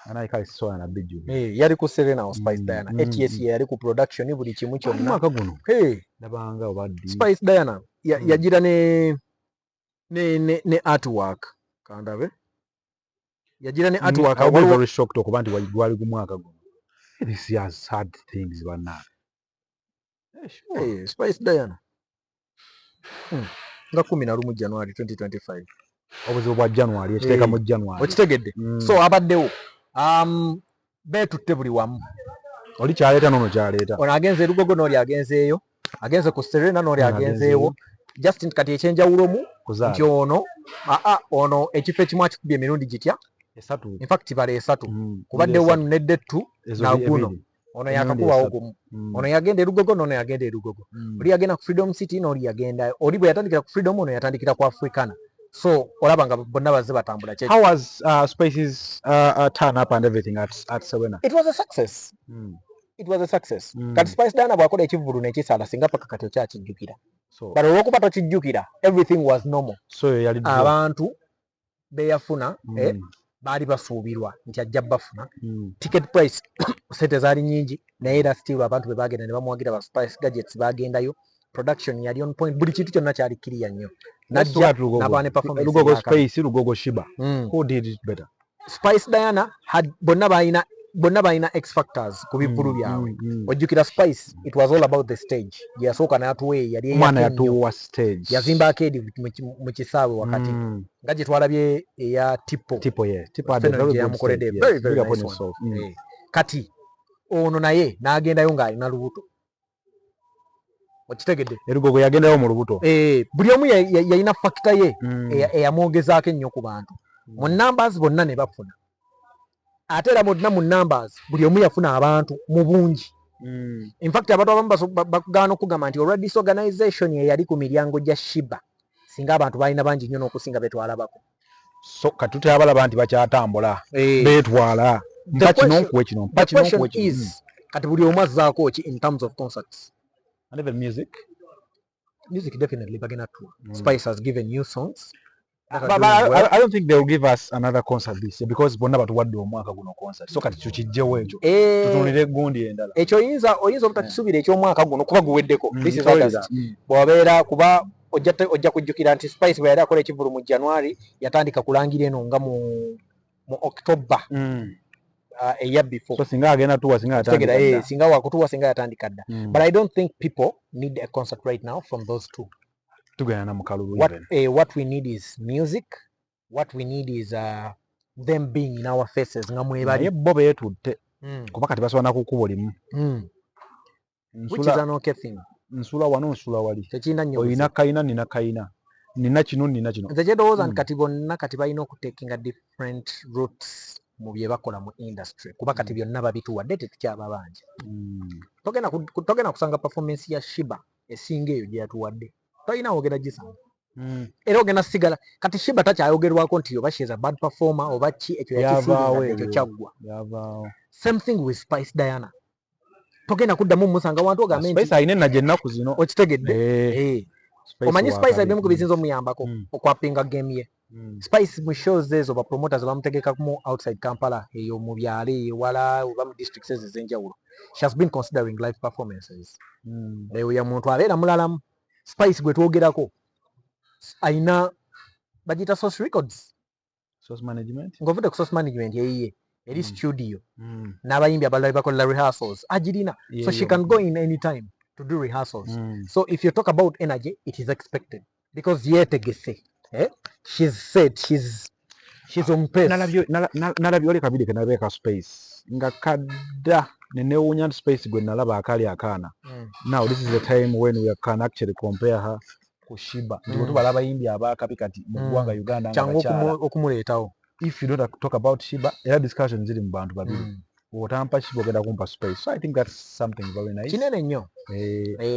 [SPEAKER 1] anaika soya na biju
[SPEAKER 2] yali ku Serena o Spice Diana ATS yali ku production buli kimu kyonna
[SPEAKER 1] mwaka guno nabanga obaddi
[SPEAKER 2] Spice Diana yagira ne artwork kandabe yagira ne artwork
[SPEAKER 1] I was very shocked okuba nti gwali ku mwaka guno this has had things bana
[SPEAKER 2] Spice Diana nga 11 January 2025
[SPEAKER 1] obuzibu bwa January ekiteeka mu January
[SPEAKER 2] okitegedde so abaddewo beetutte buli wamu
[SPEAKER 1] oli kyaleeta nono kyaleeta
[SPEAKER 2] ono agenze Lugogo n'oli agenzeeyo agenze ku Serena n'oli agenzeewo just kati ekyenjawulomu nti ono ekifo ekimu akikubye emirundi gitya in fact bale 3 kubadde 1 nedde 2 na guno ono yakakubawo gumu ono yagenda Lugogo n'ono yagenda Lugogo oli yagenda ku Freedom City n'oli yagenda oli bwe yatandikira ku Freedom ono yatandikira ku Africana so olaba nga bonna bazze batambula
[SPEAKER 1] how was Space's turn up and everything at Serena?
[SPEAKER 2] It was a success. It was a success. Kati Spice Diana bwakola ekivulu n'ekisala singa paka kati okyakijjukira but olwokuba tokijjukira everything was normal
[SPEAKER 1] so yali
[SPEAKER 2] abantu beyafuna baali basuubirwa nti ajja bafuna ticket price sente zaali nyingi naye era still abantu be bagenda ne bamuwagira ba Spice Gadgets bagendayo production yali on point buli kintu kyonna kyali kiriya nnyo najja n'abaane performance
[SPEAKER 1] Lugogo Space Lugogo SHEEBAH who did it better?
[SPEAKER 2] Spice Diana had bonna balina X factors ku bivulu byabwe ojjukira Spice it was all about the stage yasooka n'atuwe yali
[SPEAKER 1] mwana yatuwa stage
[SPEAKER 2] yazimba arcade mu kisaawe wakati nga gye twalabye eya tipo yamukoledde very very nice one kati ono naye n'agendayo ng'alina lubuto okitegedde
[SPEAKER 1] erugogo yagendayo mu lubuto
[SPEAKER 2] buli omu yalina factor ye eyamwogezaako ennyo ku bantu mu numbers bonna ne bafuna ate era bonna mu numbers buli omu yafuna abantu mu bungi in fact abantu abamu bagaana okugamba nti olwa disorganization eyali ku miryango gya SHEEBAH singa abantu balina bangi nnyo n'okusinga betwalabako
[SPEAKER 1] so katuti abalaba nti bakyatambula betwala mpa kino nkuwe kino mpa kino nkuwe kino
[SPEAKER 2] kati buli omu azzaako ki in terms of concerts
[SPEAKER 1] and even music
[SPEAKER 2] definitely bagenda tour Spice has given new songs
[SPEAKER 1] but I don't think they will give us another concert this year because bonna batuwadde omwaka guno concert so kati tukijjewo ekyo tutunulire gundi endala
[SPEAKER 2] ekyo oyinza obutakisuubira ekyomwaka guno kuba guweddeko this is August bw'abeera kuba ojja kujjukira nti Spice bwe yali akola ekivulu mu January yatandika kulangira eno nga mu October eya before
[SPEAKER 1] so singa agenda tuwa singa yatandika
[SPEAKER 2] singa wakutuwa singa yatandika dda but I don't think people need a concert right now from those two
[SPEAKER 1] tugenda na mukalulu
[SPEAKER 2] what we need is music what we need is them being in our faces nga mwebali
[SPEAKER 1] bo beetutte kuba kati basobola nakukuba olimu
[SPEAKER 2] which is an okay thing
[SPEAKER 1] nsula wano nsula wali
[SPEAKER 2] tekinda nnyo
[SPEAKER 1] oyina kayina nina kayina nina kino nina kino
[SPEAKER 2] nze kyendowooza nti kati bonna kati balina okutekinga different routes mu bye bakola mu industry kuba kati byonna babituwadde tetukyaba bangi togenda kusanga performance ya SHEEBAH esinga eyo gye yatuwadde tolina wogera gisanga era ogenda sigala kati SHEEBAH takyayogerwako nti oba she is a bad performer oba ki ekyo yakisiiga ekyo kyaggwa same thing with Spice DAINAH togenda kuddamu musanga wantu ogambe nti
[SPEAKER 1] Spice ayine naje ennaku zino
[SPEAKER 2] okitegedde omanyi Spice abimu ku bizinza omuyambako okwapinga game ye Spice mu shows ezo ba promoters bamutegekamu outside Kampala eyo mu byalo ewala oba mu districts ez'enjawulo she has been considering live performances eyo ya muntu abeera mulalamu Spice gwe twogerako ayina bagita source records ng'ovudde ku source management yeyiye eri studio n'abayimbi abalala bakolela rehearsals agirina so she can go in any time to do rehearsals so if you talk about energy it is expected because yetegese she's said she's on pace
[SPEAKER 1] nalabye oli kabiri ke nalabye ka Spice nga kadda nenewunya nti Spice gwe nalaba akali akaana now this is the time when we can actually compare her ku SHEEBAH nti tubala abayimbi abakabi kati mu ggwanga Uganda nga bakyala
[SPEAKER 2] okumuleetawo
[SPEAKER 1] if you don't talk about SHEEBAH era discussion ziri mu bantu babiri otampa SHEEBAH ogenda kumpa Spice so I think that's something very nice
[SPEAKER 2] kinene nnyo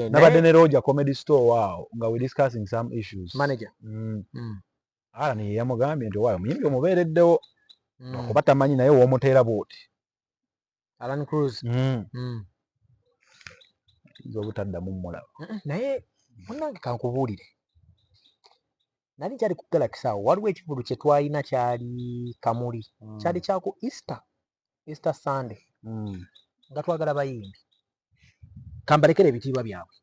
[SPEAKER 1] nabadde ne RAYG comedy store waawo nga we discussing some issues
[SPEAKER 2] manager
[SPEAKER 1] Alan yamugambye nti waayo muyimbi omubeereddewo okuba tamanyi naye w'omuteera bw'oti
[SPEAKER 2] Alan Cruz
[SPEAKER 1] nze obutaddamu mmulaba
[SPEAKER 2] naye munnange kankubuulire nali kyali ku Galaxy awo waliwo ekivulu kye twalina kyali kamuli kyali kyaku Easter Sunday nga twagala bayimbi kambalekera ebitiibwa byabwe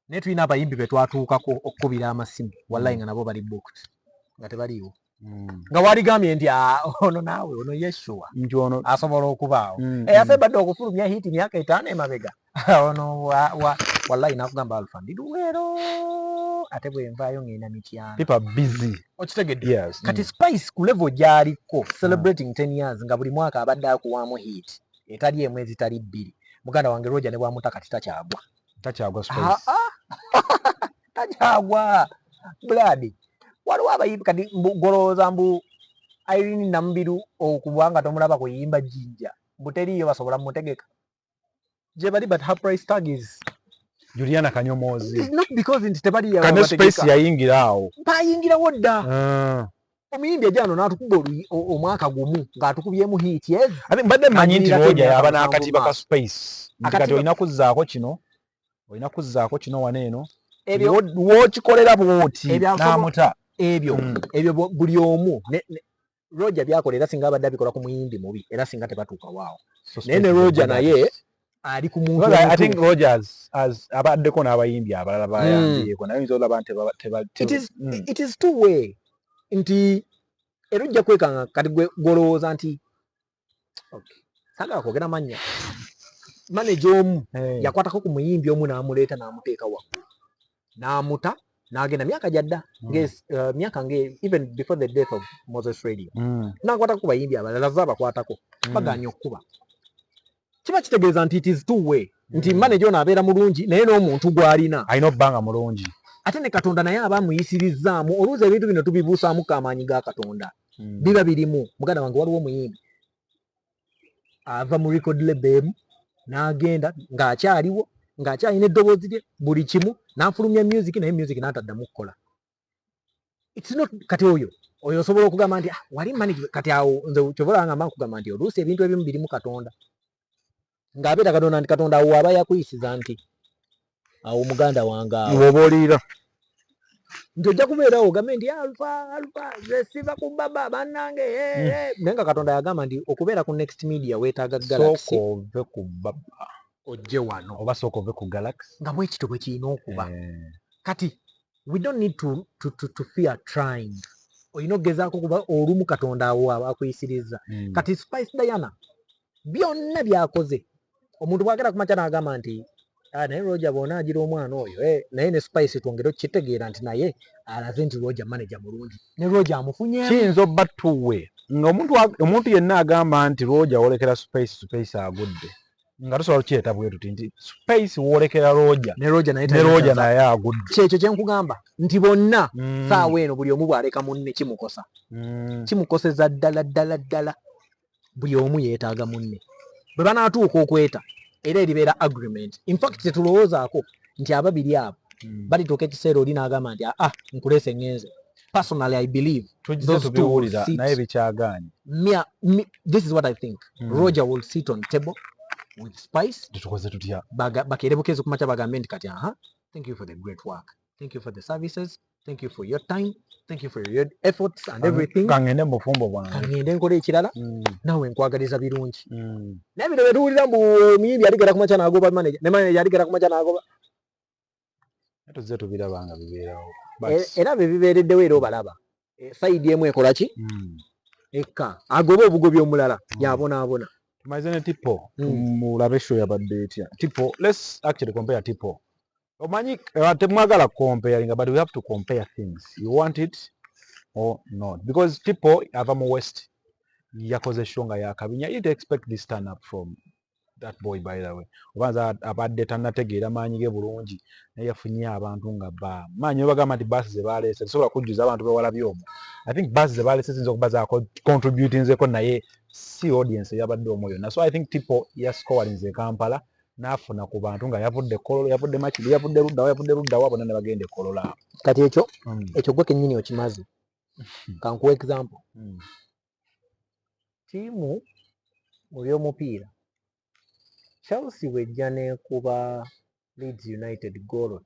[SPEAKER 2] naye tulina abayimbi be twatuukako okukubira amasimu wallahi nga nabo bali booked nga tebaliiwo nga waligambye nti ono naawe ono yeshuwa
[SPEAKER 1] nti ono
[SPEAKER 2] asobola okubaawo ate badde okufulumya hiti myaka 5 emabega ono wallahi nakugamba Alpha ndi luweero ate bwe nvaayo ngenda mityana
[SPEAKER 1] people are busy
[SPEAKER 2] okitegedde kati Spice ku level gy'aliko celebrating 10 years nga buli mwaka abadde akuwaamu hit etali emu ezitali bbiri muganda wange Roger ne bwamuta kati takyagwa Spice takyagwa blood waliwo abayimbi kati golowooza mbu Irene Namubiru okubanga tomulaba kuyimba Jinja buteriyo basobola mutegeka gye bali but her price tag is
[SPEAKER 1] Juliana Kanyomozi
[SPEAKER 2] not because nti tebali
[SPEAKER 1] Kane Spice yayingira awo
[SPEAKER 2] bayingirawo dda omuyimbi ejano n'atukuba omwaka gumu ng'atukubyemu hit
[SPEAKER 1] mbadde mmanyi nti Roger yaba n'akatiba ka Spice nti kati olina kuzzaako kino wano eno w'okikolera bw'oti n'amuta
[SPEAKER 2] ebyo buli omu Roger byakolera singa abadde abikola ku muyimbi mubi era singa tebatuuka waawo naye ne Roger naye ali ku muntu
[SPEAKER 1] I think Rogers abaddeko n'abayimbi abalala bayambyeko naye oyinza olaba nti
[SPEAKER 2] it is two way nti era ojja kwekanga kati gwolowooza nti sagala kwogera mannya manager omu yakwatako ku muyimbi omu n'amuleeta n'amuteeka waggulu n'amuta n'agenda myaka gyadda myaka even before the death of Moses Radio n'akwatako ku bayimbi abalala va bakwatako baganya okkuba kiba kitegeeza nti it is two way nti manager ono abeera mulungi naye n'omuntu gw'alina
[SPEAKER 1] alina obbanga mulungi
[SPEAKER 2] ate ne Katonda naye aba amuyisirizzaamu oluuzi ebintu bino tubibuusaamuko amaanyi ga Katonda biba birimu muganda wange waliwo omuyimbi ava mu record label n'agenda ng'akyaliwo ng'akyalina eddoboozi lye buli kimu n'afulumya music naye music n'ataddamu kukola it's not kati oyo osobola okugamba nti wali manage kati awo nze kyobola nga nkugamba nti oluusi ebintu ebimu birimu Katonda ng'abeera Katonda nti Katonda awo aba yakuyisiza nti awo muganda wange awo
[SPEAKER 1] oba oliira
[SPEAKER 2] nti ojja kubeerawo ogambe nti alfa siva ku baba bannange naye nga Katonda yagamba nti okubeera ku next media weetaaga galaxy
[SPEAKER 1] sooka ove ku baba
[SPEAKER 2] ojje wano
[SPEAKER 1] oba sooka ove ku galaxy
[SPEAKER 2] nga bwekito bwe kirina okuba kati we don't need to fear trying olina okugezaako kuba olumu Katonda awo akuyisirizza kati Spice Diana byonna byakoze omuntu bwagera kumakya n'agamba nti naye Roger bw'ona agira omwana oyo naye ne Spice twongere okitegeera nti naye alaze nti Roger manager mulungi ne Roger amufunye
[SPEAKER 1] kiyinza obba tuwe nga omuntu yenna agamba nti Roger wolekera Spice agudde nga tusobola okukiyeta bwe tuti nti Spice wolekera Roger
[SPEAKER 2] ne Roger
[SPEAKER 1] naye agudde
[SPEAKER 2] kyekyo kye nkugamba nti bonna saawa eno buli omu bw'aleka munne kimukosa kimukoseza ddala buli omu yeetaaga munne bwe banaatuuka okweta era eribeera agreement in fact tetulowoozaako nti ababiri abo balituuka ekiseera oli n'agamba nti nkuleese ngenze personally I believe
[SPEAKER 1] tujja tubiwulira naye bikyagaanye
[SPEAKER 2] this is what I think Roger will sit on table with Spice
[SPEAKER 1] tutukoze tutya
[SPEAKER 2] bakeere bukeezi kumakya bagambe nti kati thank you for the great work thank you for the services thank you for your time thank you for your efforts and everything
[SPEAKER 1] kangende mufumbo bwange
[SPEAKER 2] kangende nkola ekirala nawe nkwagaliza birungi naye bino betuwulira mbu omuyimbi aligera kumakya n'agoba manager ne manager aligera kumakya n'agoba
[SPEAKER 1] tuzze tubirabanga bibeerawo
[SPEAKER 2] era bwe bibeereddewo era obalaba sayidi emu ekola ki ekka agoba obugobi omulala yabonaabona
[SPEAKER 1] tumalize ne Tipo mulabe show yabadde etya Tipo let's actually compare Tipo omanyi temwagala comparing but we have to compare things you want it or not because Tipo ava mu West yakoze show nga yakabinya you'd expect this turn up from that boy by the way obanza abadde tannategeera maanyi ge bulungi naye yafunye abantu nga maanyi bagamba nti basi ze baleese sobola kujjuza abantu bewalabye omwo I think basi ze baleese sinza okuba za contributingzeko naye si audience yabadde omwo yonna so I think Tipo yascowalinze e Kampala n'afuna ku bantu nga yavudde Kololo yavudde Makiri yavudde Luddawa bonna ne bagenda e Kololo
[SPEAKER 2] kati ekyo gwe kennyini okimaze kankuwa example tiimu mu by'omupiira Chelsea wejja n'ekuba Leeds United goal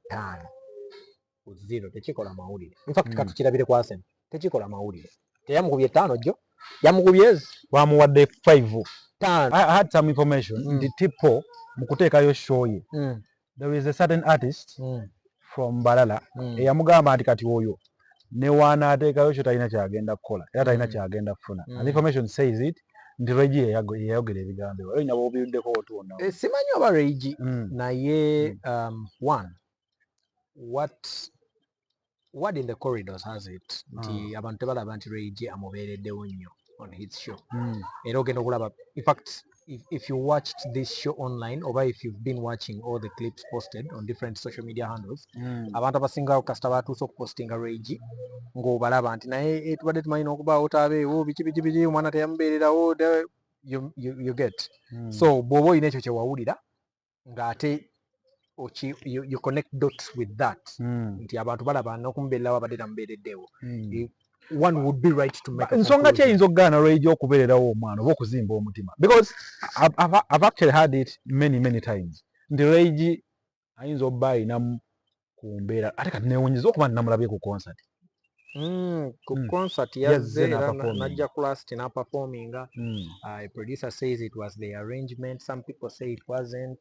[SPEAKER 2] 5-0 tekikola mawulire in fact katukirabire ku Arsenal tekikola mawulire teyamukubye 5 jjo yamukubye
[SPEAKER 1] bamuwadde 5
[SPEAKER 2] 5
[SPEAKER 1] I had some information nti Tipo mu kuteekayo show ye there is a certain artist from Balala eyamugamba nti kati oyo ne waanaateekayo kyo talina kyagenda kukola era talina kyagenda kufuna and information says it nti RAYG yayogera ebigambo ebyo nyabo obiruddeko otuona
[SPEAKER 2] simanyi oba RAYG naye one what in the corridors has it nti abantu tebalaba nti RAYG amubeereddewo nnyo on his show era ogenda okulaba in fact if you watched this show online or if you've been watching all the clips posted on different social media handles abantu abasingawo kasita batuuse okupostinga RAYG ng'obalaba nti naye tubadde tumanyi n'okubaawo taabeewo biki omwana teyamubeererawo you get so bw'oba olina ekyo kyewawulira ng'ate you connect dots with that nti abantu balaba n'okumubeererawo abadde tamubeereddewo one would be right to make
[SPEAKER 1] nsonga ki eyinza okugaana RAYG okubeererawo omwana oba okuzimba omutima because I've actually had it many times nti RAYG ayinza obba ayinamu ku mbeera ate kati neewunyiriza okuba namulabye ku concert
[SPEAKER 2] ku concert yazze era najja ku last n'aperforminga a producer says it was the arrangement some people say it wasn't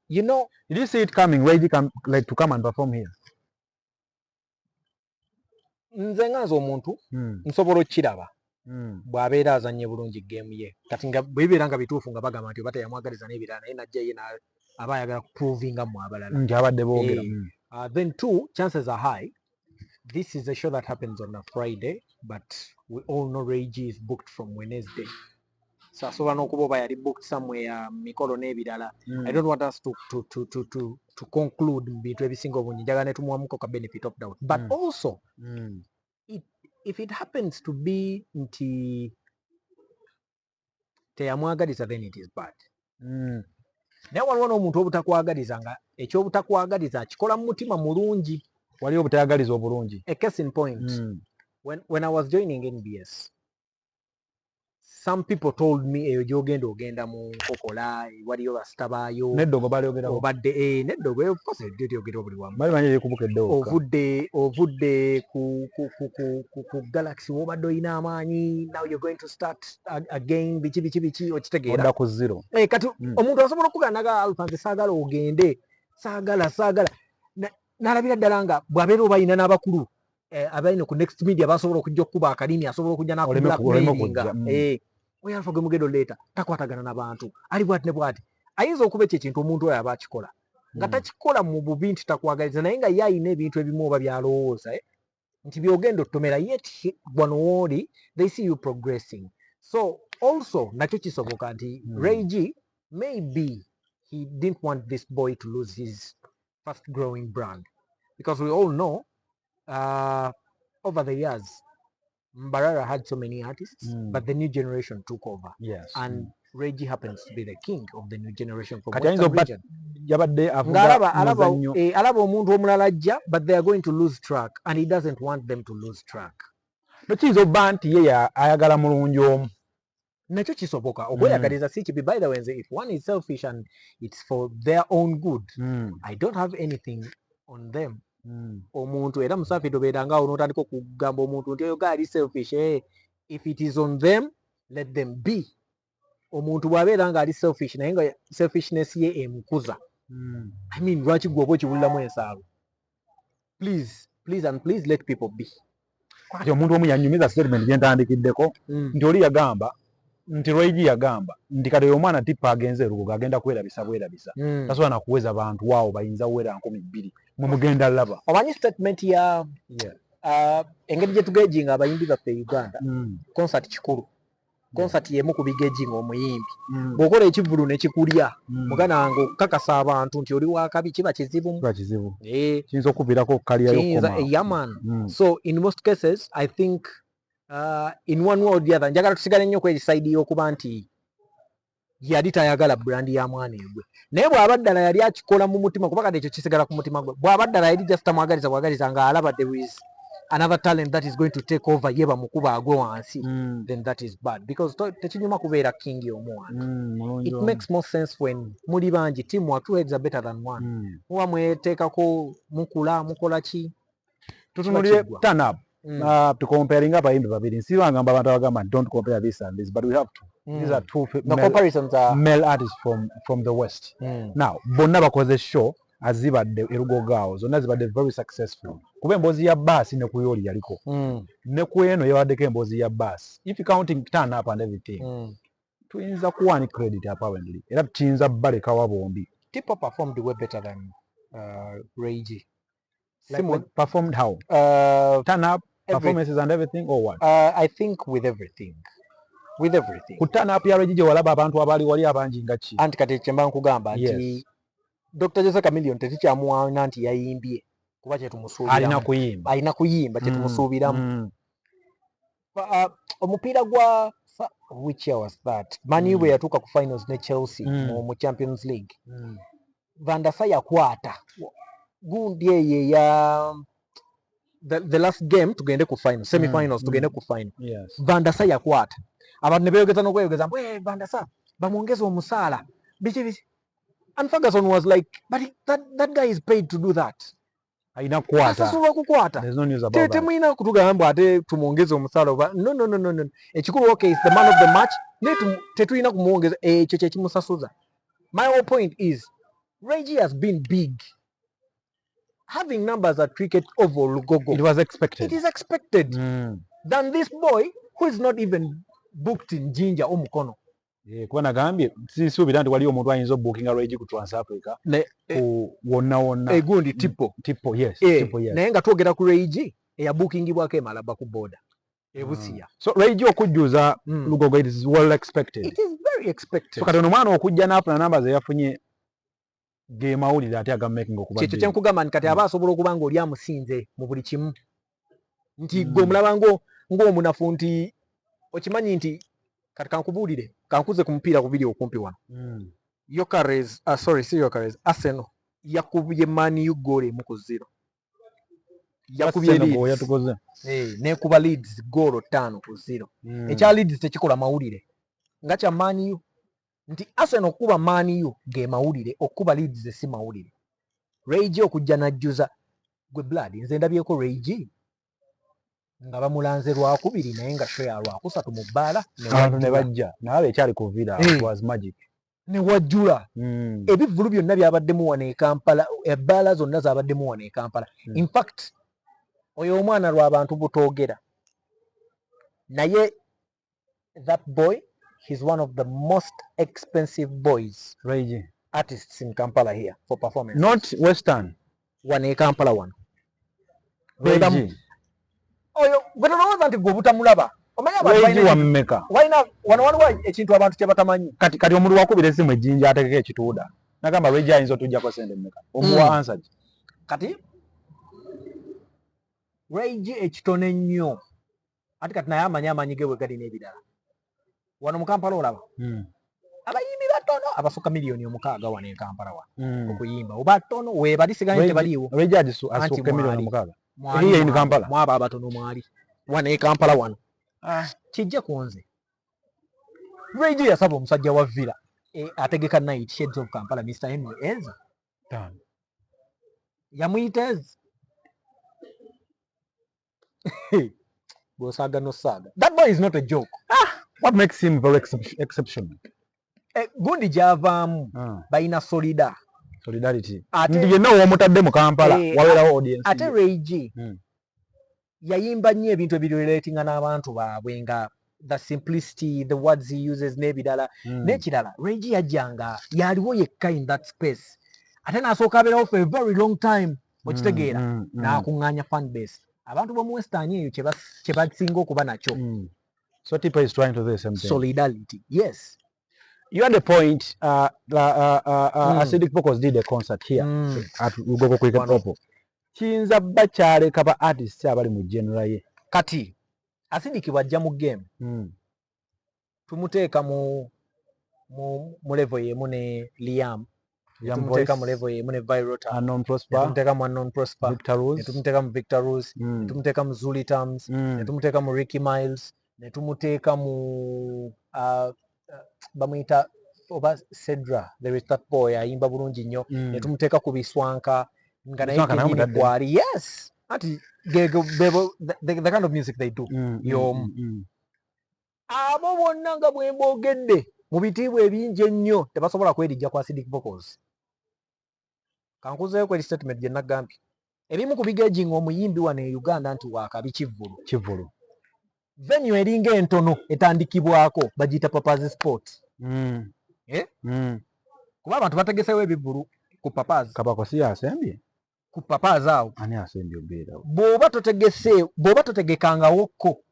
[SPEAKER 2] you know
[SPEAKER 1] did you see it coming RAYG like to come and perform here
[SPEAKER 2] nze nga nze omuntu nsobola okukiraba bw'abeera azannye bulungi geemu ye kati nga bwebibeera nga bituufu nga bagamba nti oba teyamwagaliza n'ebirala naye najja ye aba ayagala kuprovinga mu abalala
[SPEAKER 1] nti abadde boogera
[SPEAKER 2] then two chances are high this is a show that happens on a Friday but we all know RAYG is booked from Wednesday. So asobola n'okuba oba yali booked somewhere mikolo n'ebirala. I don't want us to conclude mu bintu ebisinga obungi, njagala ne tumuwamuko ka benefit of doubt. But also, if it happens to be nti teyamwagaliza, then it is bad. Naye waliwo n'omuntu obutakwagaliza nga ekyobutakwagaliza akikola mu mutima mulungi.
[SPEAKER 1] Waliwo obutayagaliza obulungi.
[SPEAKER 2] A case in point, when I was joining NBS, some people told me eyo gyogenda ogenda mu nkokola waliyo basita baayo
[SPEAKER 1] neddogo balyogera
[SPEAKER 2] obadde neddogo of course edyogera buli wamu
[SPEAKER 1] bali banyere kubukeddewo
[SPEAKER 2] ovudde ku Galaxy wobadde oyina amaanyi, now you're going to start again biki okitegeera
[SPEAKER 1] odda ku zero
[SPEAKER 2] kati omuntu asobola okuganaga Alpha nze saagala ogende saagala n'alabira ddala nga bw'abeera oba ayina n'abakulu abalina ku next media basobola okujja okukuba akalimi asobola okujja n'akublackmailinga oyo Alpha gwe mugendo leeta takwatagana n'abantu ali bwati ne bwati. Ayinza okuba ekyo ekintu omuntu oyo aba akikola nga takikola mu bubi nti takwagaliza, naye nga ye ayina ebintu ebimu oba byalowooza nti byogenda otomera, yet wano wooli they see you progressing. So also nakyo kisoboka nti RAYG maybe he didn't want this boy to lose his fast growing brand, because we all know over the years Mbarara had so many artists, but the new generation took over.
[SPEAKER 1] Yes.
[SPEAKER 2] And RAYG happens to be the king of the new generation from
[SPEAKER 1] Western region.
[SPEAKER 2] Alaba omuntu omulala ajja, but they are going to lose track, and he doesn't want them to lose track.
[SPEAKER 1] Nakiyinza obba nti ye ayagala mulungi omu.
[SPEAKER 2] Nakyo kisoboka okweyagaliza si kibi. By the way, if one is selfish and it's for their own good, I don't have anything on them. Omuntu era musafi tobeeranga awo n'otandika okugamba omuntu nti oyo gaali selfish. If it is on them, let them be. Omuntu bw'abeera nga ali selfish naye nga selfishness ye emukuza, I mean lwaki gwe oba okiwuliramu ensaawe? Please let people be.
[SPEAKER 1] Kati omuntu omu yanyumiza statement gye ntandikiddeko nti oli yagamba nti RAYG yagamba nti kati omwana tippa agenze erugogo agenda kwerabisa bwerabisa tasobola na kuweza bantu waawo bayinza wera 200 mwe mugenda laba.
[SPEAKER 2] Omanyi statement ya engeri gye tugejinga abayimbi baffe Uganda, concert kikulu, concert yemu ku bigejinga omuyimbi bw'okola ekivulu ne kikulya mugana nga okakasa abantu nti oli wakabi kiba kizibu kiyinza okuviirako kalyayo koma. So in most cases I think in one way or the other njagala tusigale nnyo kweri side y'okuba nti yali tayagala brand ya mwana egwe, naye bw'aba ddala yali akikola mu mutima kuba kati ekyo kisigala ku mutima gwe. Bw'aba ddala yali just amwagaliza nga alaba there is another talent that is going to take over ye bamukuba agwe wansi, then that is bad, because tekinyuma kubeera king y'omuwantu. It makes more sense when muli bangi, teamwork, two heads are better than one. Muba mweteekako mukula mukola ki.
[SPEAKER 1] Tutunulire turn up to comparing abayimbi babiri, nsibangamba abantu abagamba don't compare this and this, but we have to. These are two male artists from the West. Now bonna bakoze show azibadde erugogaawo zonna zibadde very successful kuba emboozi ya baasi ne ku yooli yaliko ne ku eno yawaddeko emboozi ya baasi. If you counting turn up and everything tuyinza kuwani credit apparently era tuyinza balekawa bombi.
[SPEAKER 2] Tipo performed way better than RAYG.
[SPEAKER 1] Performed how? Turn up performances and everything or what?
[SPEAKER 2] I think with everything.
[SPEAKER 1] Ku turn up ya RAYG gye walaba abantu abaali wali abangi nga ki?
[SPEAKER 2] Anti kati kyemba nkugamba nti Dr. Jose Chameleone tetukyamuwaana nti yayimbye kuba kyetumusuubiramu. Alina kuyimba kyetumusuubiramu. Omupiira gwa which year was that? Man U bwe yatuuka ku finals ne Chelsea mu Champions League. Van der Sar yakwata gundi eye ya the last game tugende ku final, semi-finals tugende ku final. Van der Sar yakwata. Abantu ne beeyogeza n'okweyogeza Van der Sar bamwongeza omusaala biki. And Ferguson was like, but that guy is paid to do that.
[SPEAKER 1] Aina kukwata. There's no news about that.
[SPEAKER 2] Temuyina kutugamba ate tumwongeze omusaala. No. Ekikulu okay is the man of the match. Tetuyina kumwongeza ekyo kye kimusasuza. My whole point is RAYG has been big. Having numbers at cricket over Lugogo.
[SPEAKER 1] It was expected.
[SPEAKER 2] It is expected. Than this boy who is not even booked in Jinja or Mukono.
[SPEAKER 1] Kuba nagambye sisuubira nti waliwo omuntu ayinza obookinga RAYG ku Trans-Africa wonna
[SPEAKER 2] egundi tipo
[SPEAKER 1] yes.
[SPEAKER 2] Naye nga twogera ku RAYG eyabookingibwako emalaba ku booda ebusiya.
[SPEAKER 1] So RAYG okujjuza Lugogo, it is well expected.
[SPEAKER 2] It is very expected.
[SPEAKER 1] So kati ono mwana okujja n'afuna namba ze yafunye ge mawulire ate agamaking okuba
[SPEAKER 2] kyekyo kyenkugamba nti kati aba asobola okuba nga oli amusinze mu buli kimu nti gwe omulaba ng'omunafu nti okimanyi nti kati kankubuulire kankuze ku mupiira ku video okumpi wano. Arsenal yakubye Man U goal 1-0. Yakubye Leeds. Nekuba Leeds goal 5-0. Ekya Leeds tekikola mawulire nga kya Man U nti Arsenal okuba Man U ge mawulire okuba Leeds si mawulire. RAYG okujja najjuza gwe blood nze ndabyeko RAYG nga bamulanze lwakubiri naye nga show ya lwakusatu mu bbaala
[SPEAKER 1] ne bajja nawe ekyali ku villa was magic
[SPEAKER 2] ne wajjula ebivulu byonna byabaddemu wano e Kampala, ebbaala zonna zabaddemu wano e Kampala. In fact oyo omwana lw'abantu butoogera naye that boy, he's one of the most expensive boys
[SPEAKER 1] RAYG
[SPEAKER 2] artists in Kampala here for performance.
[SPEAKER 1] Not Western.
[SPEAKER 2] Wano e Kampala wano.
[SPEAKER 1] RAYG.
[SPEAKER 2] Oyo gwe tolowooza nti gwe obutamulaba. Omanya
[SPEAKER 1] RAYG wammeka.
[SPEAKER 2] Wano waliwo ekintu abantu kye batamanyi.
[SPEAKER 1] Kati omuntu wakubira essimu ejjinja ategeka ekituuda. Nagamba RAYG ayinza otujjako sente mmeka. Omuwa answer.
[SPEAKER 2] Kati RAYG ekitone nnyo. Ati kati naye amaanyi ge bwe gali n'ebirala. Wano mu Kampala olaba. Abayimbi batono abasukka miliyoni 6 wano e Kampala wano okuyimba. Oba tono we bali siganye tebaliwo.
[SPEAKER 1] RAYG asukka miliyoni 6. Eriyo in Kampala.
[SPEAKER 2] Mwaba abatono mwali. Wano e Kampala wano. Kijja ku nze. RAYG yasaba omusajja wa Villa ategeka night shades of Kampala Mr. Henry Eza. Yamuyita Eza. Bosaga no saga. That boy is not a joke.
[SPEAKER 1] What makes him very exceptional?
[SPEAKER 2] Gundi javaamu balina
[SPEAKER 1] solidarity. Ndi yenna w'omutadde mu Kampala waberawo audience.
[SPEAKER 2] Ate RAYG yayimba nnyo ebintu ebirelatinga n'abantu baabwe nga the simplicity, the words he uses n'ebirala. N'ekirala RAYG yajjanga yaliwo yekka in that space. Ate n'asooka abeerawo for a very long time. Okitegeera n'akuŋŋaanya fan base. Abantu b'omu Western eyo kye basinga okuba nakyo.
[SPEAKER 1] So Tipa is trying to do the same thing.
[SPEAKER 2] Solidarity, yes.
[SPEAKER 1] You had a point. Acidic Focus did a concert here at Lugogo Cricket Opo. Kiyinza bba kyaleka ba artists abali mu genre ye.
[SPEAKER 2] Kati Acidic bw'ajja mu game tumuteeka mu level yemu ne Liam. Tumuteeka mu level yemu ne Virota.
[SPEAKER 1] Unknown Prosper.
[SPEAKER 2] Tumuteeka mu Unknown Prosper.
[SPEAKER 1] Victor Rose.
[SPEAKER 2] Tumuteeka mu Victor Rose. Tumuteeka mu Zuli Terms. Tumuteeka mu Ricky Miles. Ne tumuteeka mu bamuyita oba Cedra. There is that boy ayimba bulungi nnyo. Ne tumuteeka ku Biswanka nga naye kenyini kwali. Yes. Ati the kind of music they do. Abo bonna nga bwe mboogedde mu bitiibwa ebingi ennyo tebasobola kwerijja kwa Acidic Vocals. Kankuzeeko eri statement gye nagambye. Ebimu ku bigejinga omuyimbi wano e Uganda nti waakabi Kivvulu. Venue eringa entono etandikibwako bagiyita Papazi Sport. Kuba abantu bategeseewo ebivvulu ku Papazi.
[SPEAKER 1] Kabako si asembye?
[SPEAKER 2] Ku Papazi awo.
[SPEAKER 1] Ani asembye obeera?
[SPEAKER 2] Bw'oba totegekangawokko.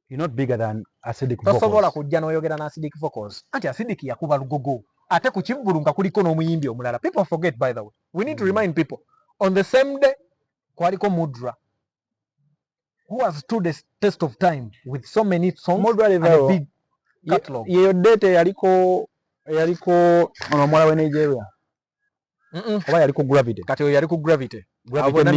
[SPEAKER 1] You're not bigger than Acidic Vocals.
[SPEAKER 2] Tosobola kujja n'oyogera na Acidic Vocals. Anti Acidic yakuba Lugogo. Ate ku Kivvulu nga kuliko n'omuyimbi omulala. People forget, by the way. We need to remind people. On the same day, kwaliko Mudra, who has stood the test of time with so many songs and a big catalog.
[SPEAKER 1] Yeyo date yaliko onomola we Nigeria. Oba yaliko Gravity.
[SPEAKER 2] Kati oyo yaliko Gravity. Bonna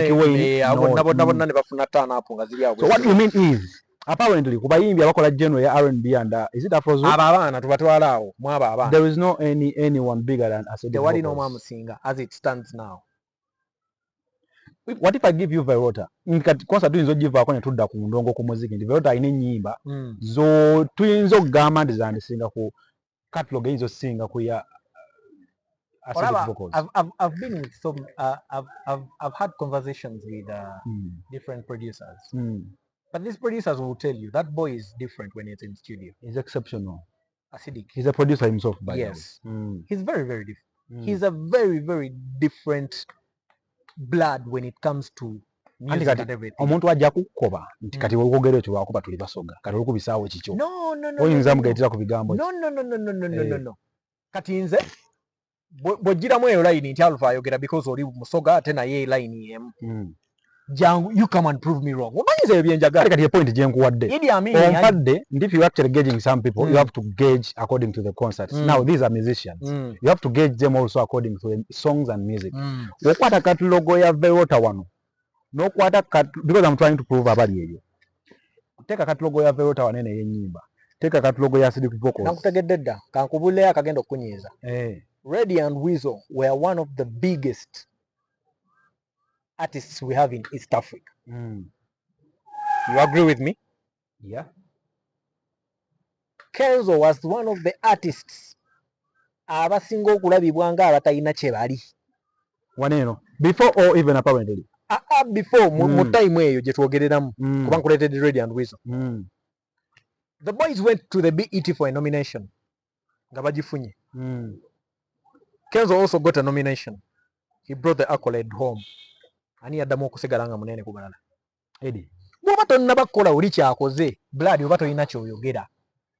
[SPEAKER 2] ne bafuna turn up nga ziri awo.
[SPEAKER 1] So what you mean is, apparently kubayimbi abakola genre ya R&B and is it Afrozouk?
[SPEAKER 2] Abo abaana tubatwala awo mwaba abaana.
[SPEAKER 1] There is no anyone bigger than Acidic Vocals.
[SPEAKER 2] Tewali n'omu amusinga as it stands now.
[SPEAKER 1] What if I give you Virota? Nkati kwanza tuyinza ogivaako ne tudda ku ndongo ku muziki nti Virota alina ennyimba zo tuyinza okugamba nti zandisinga ku catalog eyinza osinga ku ya Acidic Vocals.
[SPEAKER 2] I've been with some I've had conversations with different producers. But these producers will tell you that boy is different when he's in studio.
[SPEAKER 1] He's exceptional.
[SPEAKER 2] Acidic.
[SPEAKER 1] He's a producer himself, by the way.
[SPEAKER 2] Yes. He's very, very different. He's a very, very different blood when it comes to music
[SPEAKER 1] kati
[SPEAKER 2] and everything.
[SPEAKER 1] omuntu ajja kukoba nti kati okugera ekyo lwakuba tuli basoga kati olukubisaawo kikyo
[SPEAKER 2] No.
[SPEAKER 1] oyinza mugaitira ku bigambo
[SPEAKER 2] No. Kati nze bw'oggiramu eyo line nti Alpha ayogera because oli musoga ate naye line yemu. Jangu, you come and prove me wrong. Omanyiza ebyo byenjagala.
[SPEAKER 1] Kati point gye nkuwadde.
[SPEAKER 2] Idi Amin.
[SPEAKER 1] Ompadde, and if you actually gauging some people, you have to gauge according to the concerts. Now these are musicians. You have to gauge them also according to the songs and music. Okwata katalogo ya Verota wano. Nokwata because I'm trying to prove abali eyo. Teka katalogo ya Verota wanene y'ennyimba. Teka katalogo ya Acidic Vocals.
[SPEAKER 2] Nakutegedde dda, kankubule akagenda okunyiiza. Reddy and Weasel were one of the biggest artists we have in East Africa. You agree with me?
[SPEAKER 1] Yeah.
[SPEAKER 2] Kenzo was one of the artists abasinga okulabibwa nga abatalina kye bali.
[SPEAKER 1] Waneno. Before or even apparently?
[SPEAKER 2] Before, mu time eyo gye twogereramu. Kuba nkuleetedde Reddy and Weasel. The boys went to the BET for a nomination. Nga bagifunye. Kenzo also got a nomination. He brought the accolade home. Ani yaddamu okusigala nga munene ku balala.
[SPEAKER 1] Eddie.
[SPEAKER 2] Bw'oba tonnabakola oli kyakoze, Blood oba tolina ky'oyogera.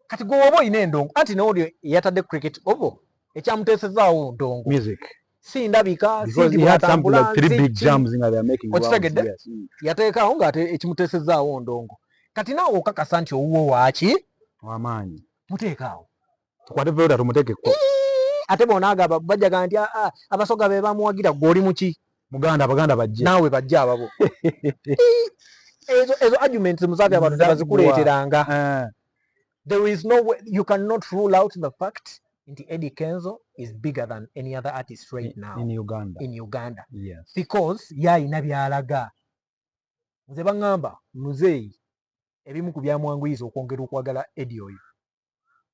[SPEAKER 2] Kati gwe oba olina endongo, anti n'oli yatadde cricket obo, ekyamuteesezaawo ndongo.
[SPEAKER 1] Music.
[SPEAKER 2] Si ndabika,
[SPEAKER 1] because he had something like 3 big jams nga they are making.
[SPEAKER 2] Okitegedde? Yateekaawo ng'ate ekimuteesezaawo ndongo. Kati naawe okakasa nti owuwo waaki?
[SPEAKER 1] Wamaanyi.
[SPEAKER 2] Muteekaawo.
[SPEAKER 1] Tukwate Verota tumuteekeko.
[SPEAKER 2] Ate bonaagaba bajjaga nti abasoga be bamuwagira gw'oli muki?
[SPEAKER 1] Abaganda bajje.
[SPEAKER 2] Naawe bajje ababo. Ezo arguments musabe abantu bazikuleeteranga. There is no way, you cannot rule out the fact that Eddie Kenzo is bigger than any other artist right now.
[SPEAKER 1] In Uganda.
[SPEAKER 2] In Uganda.
[SPEAKER 1] Yes.
[SPEAKER 2] Because yalina byalaga. Nze bangamba muzeeyi ebimu ku byamwanguyiza okwongera okwagala Eddie oyo.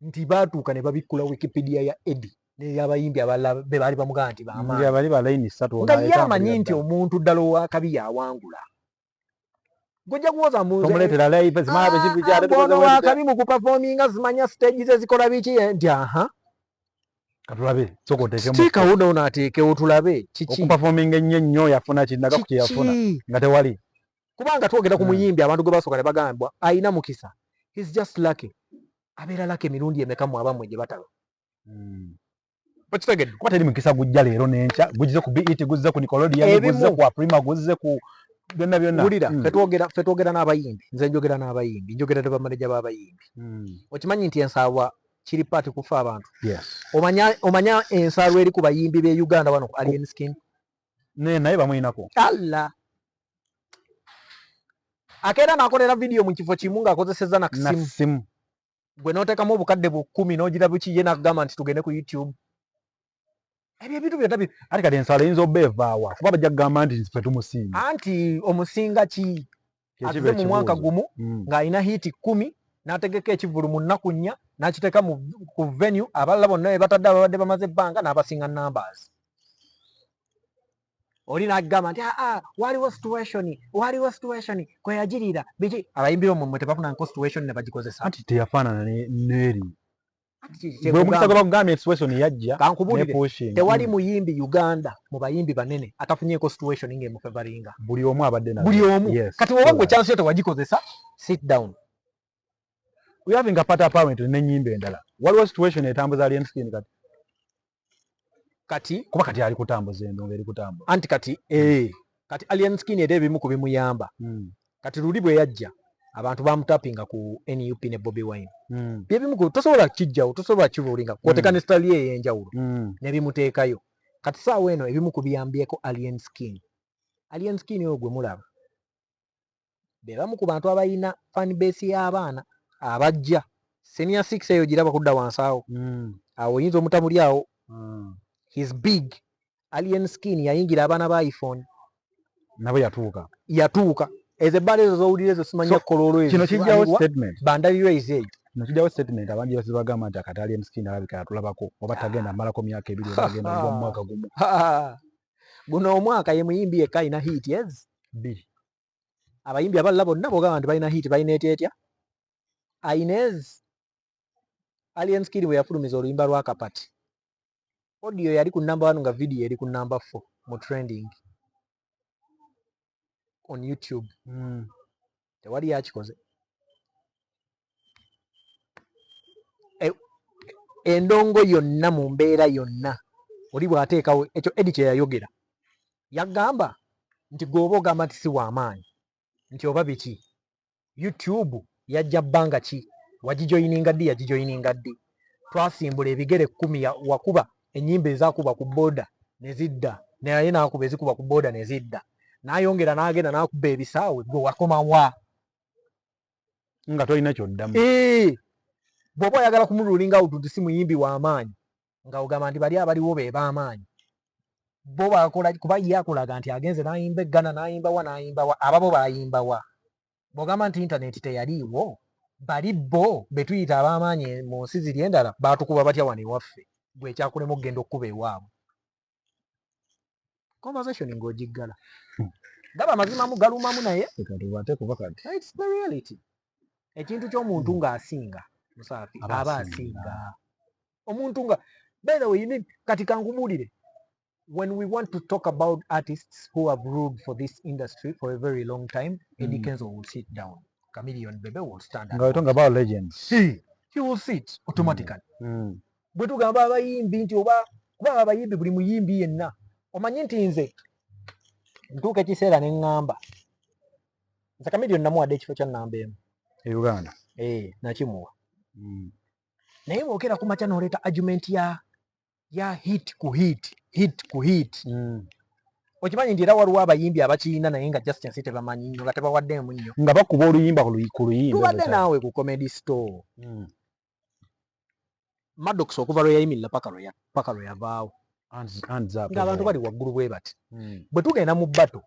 [SPEAKER 2] Nti baatuuka ne babikkula Wikipedia ya Eddie. N'eyabayimbi abalala be baali bamugamba nti b'amaanyi.
[SPEAKER 1] Nga bali ba line 3
[SPEAKER 2] nga ye amanyi nti omuntu ddala owakabi yawangula. Gojja kuwoza muze.
[SPEAKER 1] Tumuleetera live zimabe kibikyale
[SPEAKER 2] tukoze wakabi mu kuperforminga zimanya stage ze zikola biki nti
[SPEAKER 1] katulabe soko tekemo.
[SPEAKER 2] Stika udo unateekewo tulabe kiki.
[SPEAKER 1] Okuperforminga ennyo yafuna kinnaga ku kye yafuna nga tewali.
[SPEAKER 2] Kubanga twogera ku muyimbi abantu gwe basooka ne bagambwa ayina mukisa. He's just lucky. Abeera lucky emirundi emeka mu abamu gye batalo. Okitegedde?
[SPEAKER 1] Kuba teri mukisa gujja leero n'enkya gugize ku BET guzize ku Nickelodeon guzize ku Aprima guzize ku byonna.
[SPEAKER 2] Wulira ffe twogera n'abayimbi nze njogera n'abayimbi njogera ne bamaneja b'abayimbi. Okimanyi nti ensaalwa kiri paati kufa abantu.
[SPEAKER 1] Yes.
[SPEAKER 2] Omanya ensaalwa eri ku bayimbi b'e Uganda wano ku Alien Skin?
[SPEAKER 1] Naye bamuyinako.
[SPEAKER 2] Allah. Akeera n'akolera vidiyo mu kifo kimu ng'akozesezza na
[SPEAKER 1] simu.
[SPEAKER 2] Gwe n'oteekamu obukadde 10 n'ogira buki ye n'akugamba nti tugende ku YouTube. Ebyo ebintu byonna
[SPEAKER 1] ate kati ensala eyinza obba evaawa kuba bajja kugamba nti ffe tumusinga.
[SPEAKER 2] Anti omusinga ki? Atuze mu mwaka gumu ng'alina hiiti 10 n'ategeka ekivulu mu nnaku 4 n'akiteeka ku venue abalala bonna be batadde ababadde bamaze ebbanga n'abasinga numbers. Oli n'agamba nti waliwo situation kweyagirira biki abayimbi omwe tebafunanko situation ne bagikozesa.
[SPEAKER 1] Anti teyafaanana n'eri. Bwe omukisa gwe bakugambye situation yajja
[SPEAKER 2] kankubulire tewali muyimbi Uganda mu bayimbi banene atafunyeeko situation ng'emufevaringa.
[SPEAKER 1] Buli omu abadde na
[SPEAKER 2] buli omu. Kati woba gwe chance yo tewagikozesa sit down.
[SPEAKER 1] We having a part apparent n'ennyimba endala. Waliwo situation etambuza Alien Skin kati kuba kati ali kutambuza endongo eri kutambula.
[SPEAKER 2] Anti kati kati Alien Skin era ebimu ku bimuyamba. Kati luli bwe yajja abantu bamutapinga ku NUP ne Bobby Wine. Byebimu ku tosobola kijjawo tosobola kibuulinga kwotekana style ye ey'enjawulo ne bimuteekayo. Kati saawa eno ebimu ku biyambyeko Alien Skin. Alien Skin oyo gwe mulaba. Be bamu ku bantu abayina fan base y'abaana abajja. Senior 6 eyo giraba kudda wansi awo. Awo oyinza omutamuli awo. He's big. Alien Skin yayingira abaana ba iPhone.
[SPEAKER 1] Nabo
[SPEAKER 2] yatuuka. Ezo ebbala ezo z'owulira ezo simanya kololo ezo.
[SPEAKER 1] Kino kijjawo statement.
[SPEAKER 2] Bandaliro ezo.
[SPEAKER 1] Kino kijjawo statement abangi basibagamba nti akati Alien Skin alabika yatulabako oba tagenda amalako myaka 2 oba agenda mu mwaka gumu.
[SPEAKER 2] Guno omwaka ye muyimbi yekka alina hit yes. Abayimbi abalala bonna bw'ogamba nti balina hit balina etya. Inez Alien Skin bwe yafulumiza oluyimba lwa Kapati. Audio yali ku number 1 nga video yali ku number 4 mu trending. on YouTube. Tewali yakikoze. Endongo yonna mu mbeera yonna oli bw'ateekawo ekyo Eddie kye yayogera yagamba nti gwoba ogamba nti si w'amaanyi nti oba biki YouTube yajja bbanga ki wagijoyininga ddi yagijoyininga ddi twasimbula ebigere 10 wakuba ennyimba ezaakuba ku booda ne zidda naye n'akuba ezikuba ku booda ne zidda n'ayongera n'agenda n'akuba ebisaawe gwe wakomawa
[SPEAKER 1] nga tolina kyoddamu.
[SPEAKER 2] Bw'oba oyagala kumululinga nti si muyimbi w'amaanyi nga ogamba nti bali abaliwo be b'amaanyi bo bakola kuba ye akulaga nti agenze n'ayimba eggana n'ayimba wa ababo bayimba wa bw'ogamba nti intaneti teyaliiwo bali bo be tuyita ab'amaanyi mu nsi ziri endala baatukuba batya wano ewaffe gwe ekyakulema okugenda okkuba ewaabwe conversation ng'ogiggala gaba amazimamu galumamu naye it's the reality. Ekintu ky'omuntu ng'asinga musaafi aba asinga omuntu nga by the way kati kankubuulire when we want to talk about artists who have ruled for this industry for a very long time, Eddie Kenzo will sit down. Chameleon Bebe will stand up.
[SPEAKER 1] We're talking about legends.
[SPEAKER 2] He will sit automatically. Bwe tugamba abayimbi nti oba kuba abayimbi buli muyimbi yenna omanyi nti nze ntuuka ekiseera ne ŋŋamba nze Chameleon namuwadde ekifo kya nnamba emu
[SPEAKER 1] e Uganda.
[SPEAKER 2] Nakimuwa. Naye bw'okera ku makya n'oleeta argument ya hit ku hit. Okimanyi nti era waliwo abayimbi abakiyina naye nga Justin tebamanyi nnyo nga tebawaddemu nnyo
[SPEAKER 1] nga bakuba oluyimba ku luyimba.
[SPEAKER 2] Tubadde naawe ku Comedy Store. Maddox okuva lwe yayimirira paka lwe yavaawo ng'abantu bali waggulu bwe bati. Bwe tugenda mu bbato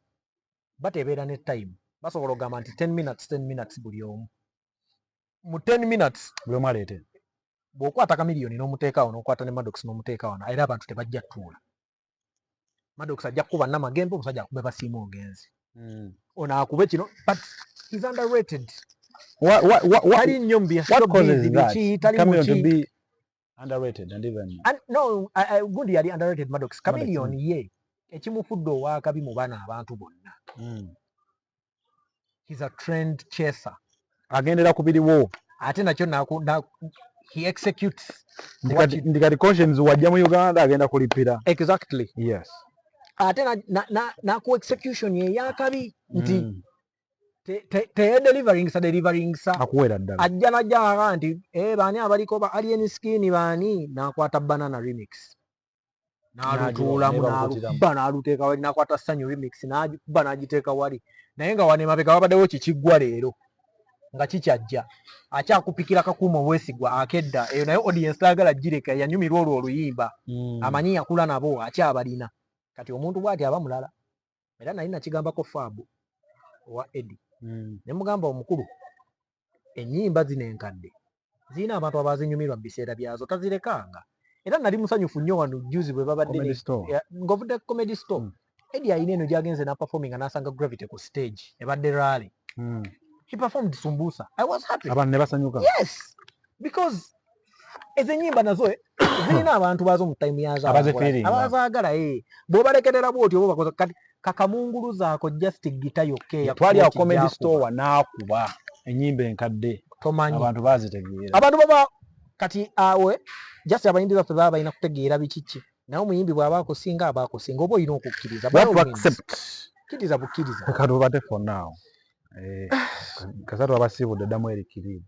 [SPEAKER 2] bateebeera ne time basobola okugamba nti 10 minutes buli omu. Mu 10 minutes
[SPEAKER 1] buli omu aleete.
[SPEAKER 2] Bw'okwata Chameleon n'omuteekawo n'okwata ne Maddox n'omuteekawo era abantu tebajja tuula. Maddox ajja kukuba namagembe omusajja akube basiima ogenzi. Ono akube kino but he's underrated. Tali nnyo mu byasibizi biki tali mu ki.
[SPEAKER 1] Underrated and even
[SPEAKER 2] no gundi yali underrated Maddox. Chameleon ye ekimufudde owakabi mu bana abantu bonna. He's a trend chaser.
[SPEAKER 1] Agendera ku biriwo.
[SPEAKER 2] Ate nakyo he executes.
[SPEAKER 1] Ndikati cautions wajja mu Uganda agenda kulipira.
[SPEAKER 2] Exactly.
[SPEAKER 1] Yes.
[SPEAKER 2] Ate na ku execution ye yakabi nti delivering sa
[SPEAKER 1] akuwera ddala.
[SPEAKER 2] Ajja najja nti baani abaliko ba alien skin baani nakwata banana remix. N'alutuulamu n'aluteeka wali nakwata Sanyu remix n'agikuba n'agiteeka wali. Naye nga wane mabega wabaddewo kikiggwa leero nga kikyajja akyakupikira kakuuma obwesigwa akedda eyo naye audience taagala gireka yanyumirwa olwo oluyimba amanyi yakula nabo akyabalina kati omuntu bw'ati aba mulala era nali nakigambako Faabu owa Eddie ne mugamba omukulu ennyimba zino enkadde zirina abantu abazinyumirwa mu biseera byazo tazirekanga era nali musanyufu nnyo wano juzi bwe babadde ng'ovudde Comedy Store Eddie ayina eno gy'agenze n'aperforming n'asanga Gravity ku stage ebadde rally. He performed Sumbusa. I was happy.
[SPEAKER 1] Abantu ne basanyuka.
[SPEAKER 2] Yes. Because ezo ennyimba nazo zirina abantu bazo mu time yazo abazaagala bw'obalekerera bw'otyo oba bakoza kakamunguluzaako just gita yokka
[SPEAKER 1] twali awo Comedy Store n'akuba ennyimba enkadde
[SPEAKER 2] tomanyi
[SPEAKER 1] abantu bazitegeera
[SPEAKER 2] abantu baba kati awe just abayimbi baffe baba balina kutegeera bikiki naye omuyimbi bw'aba akusinga oba olina okukkiriza kkiriza bukkiriza
[SPEAKER 1] kati obate for now kasatu abasibudde ddamu erikirimu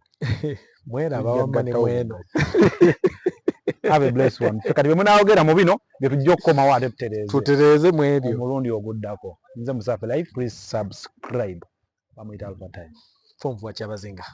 [SPEAKER 2] mweraba wamma ne mweno
[SPEAKER 1] have a blessed one kati bwe munaayogera mu bino bye tujja okukomawo ate
[SPEAKER 2] tutereeze mu ebyo
[SPEAKER 1] omulundi oguddako nze Musaafi Live please subscribe bamuyita Alpha Time
[SPEAKER 2] fomvuwa kyabazinga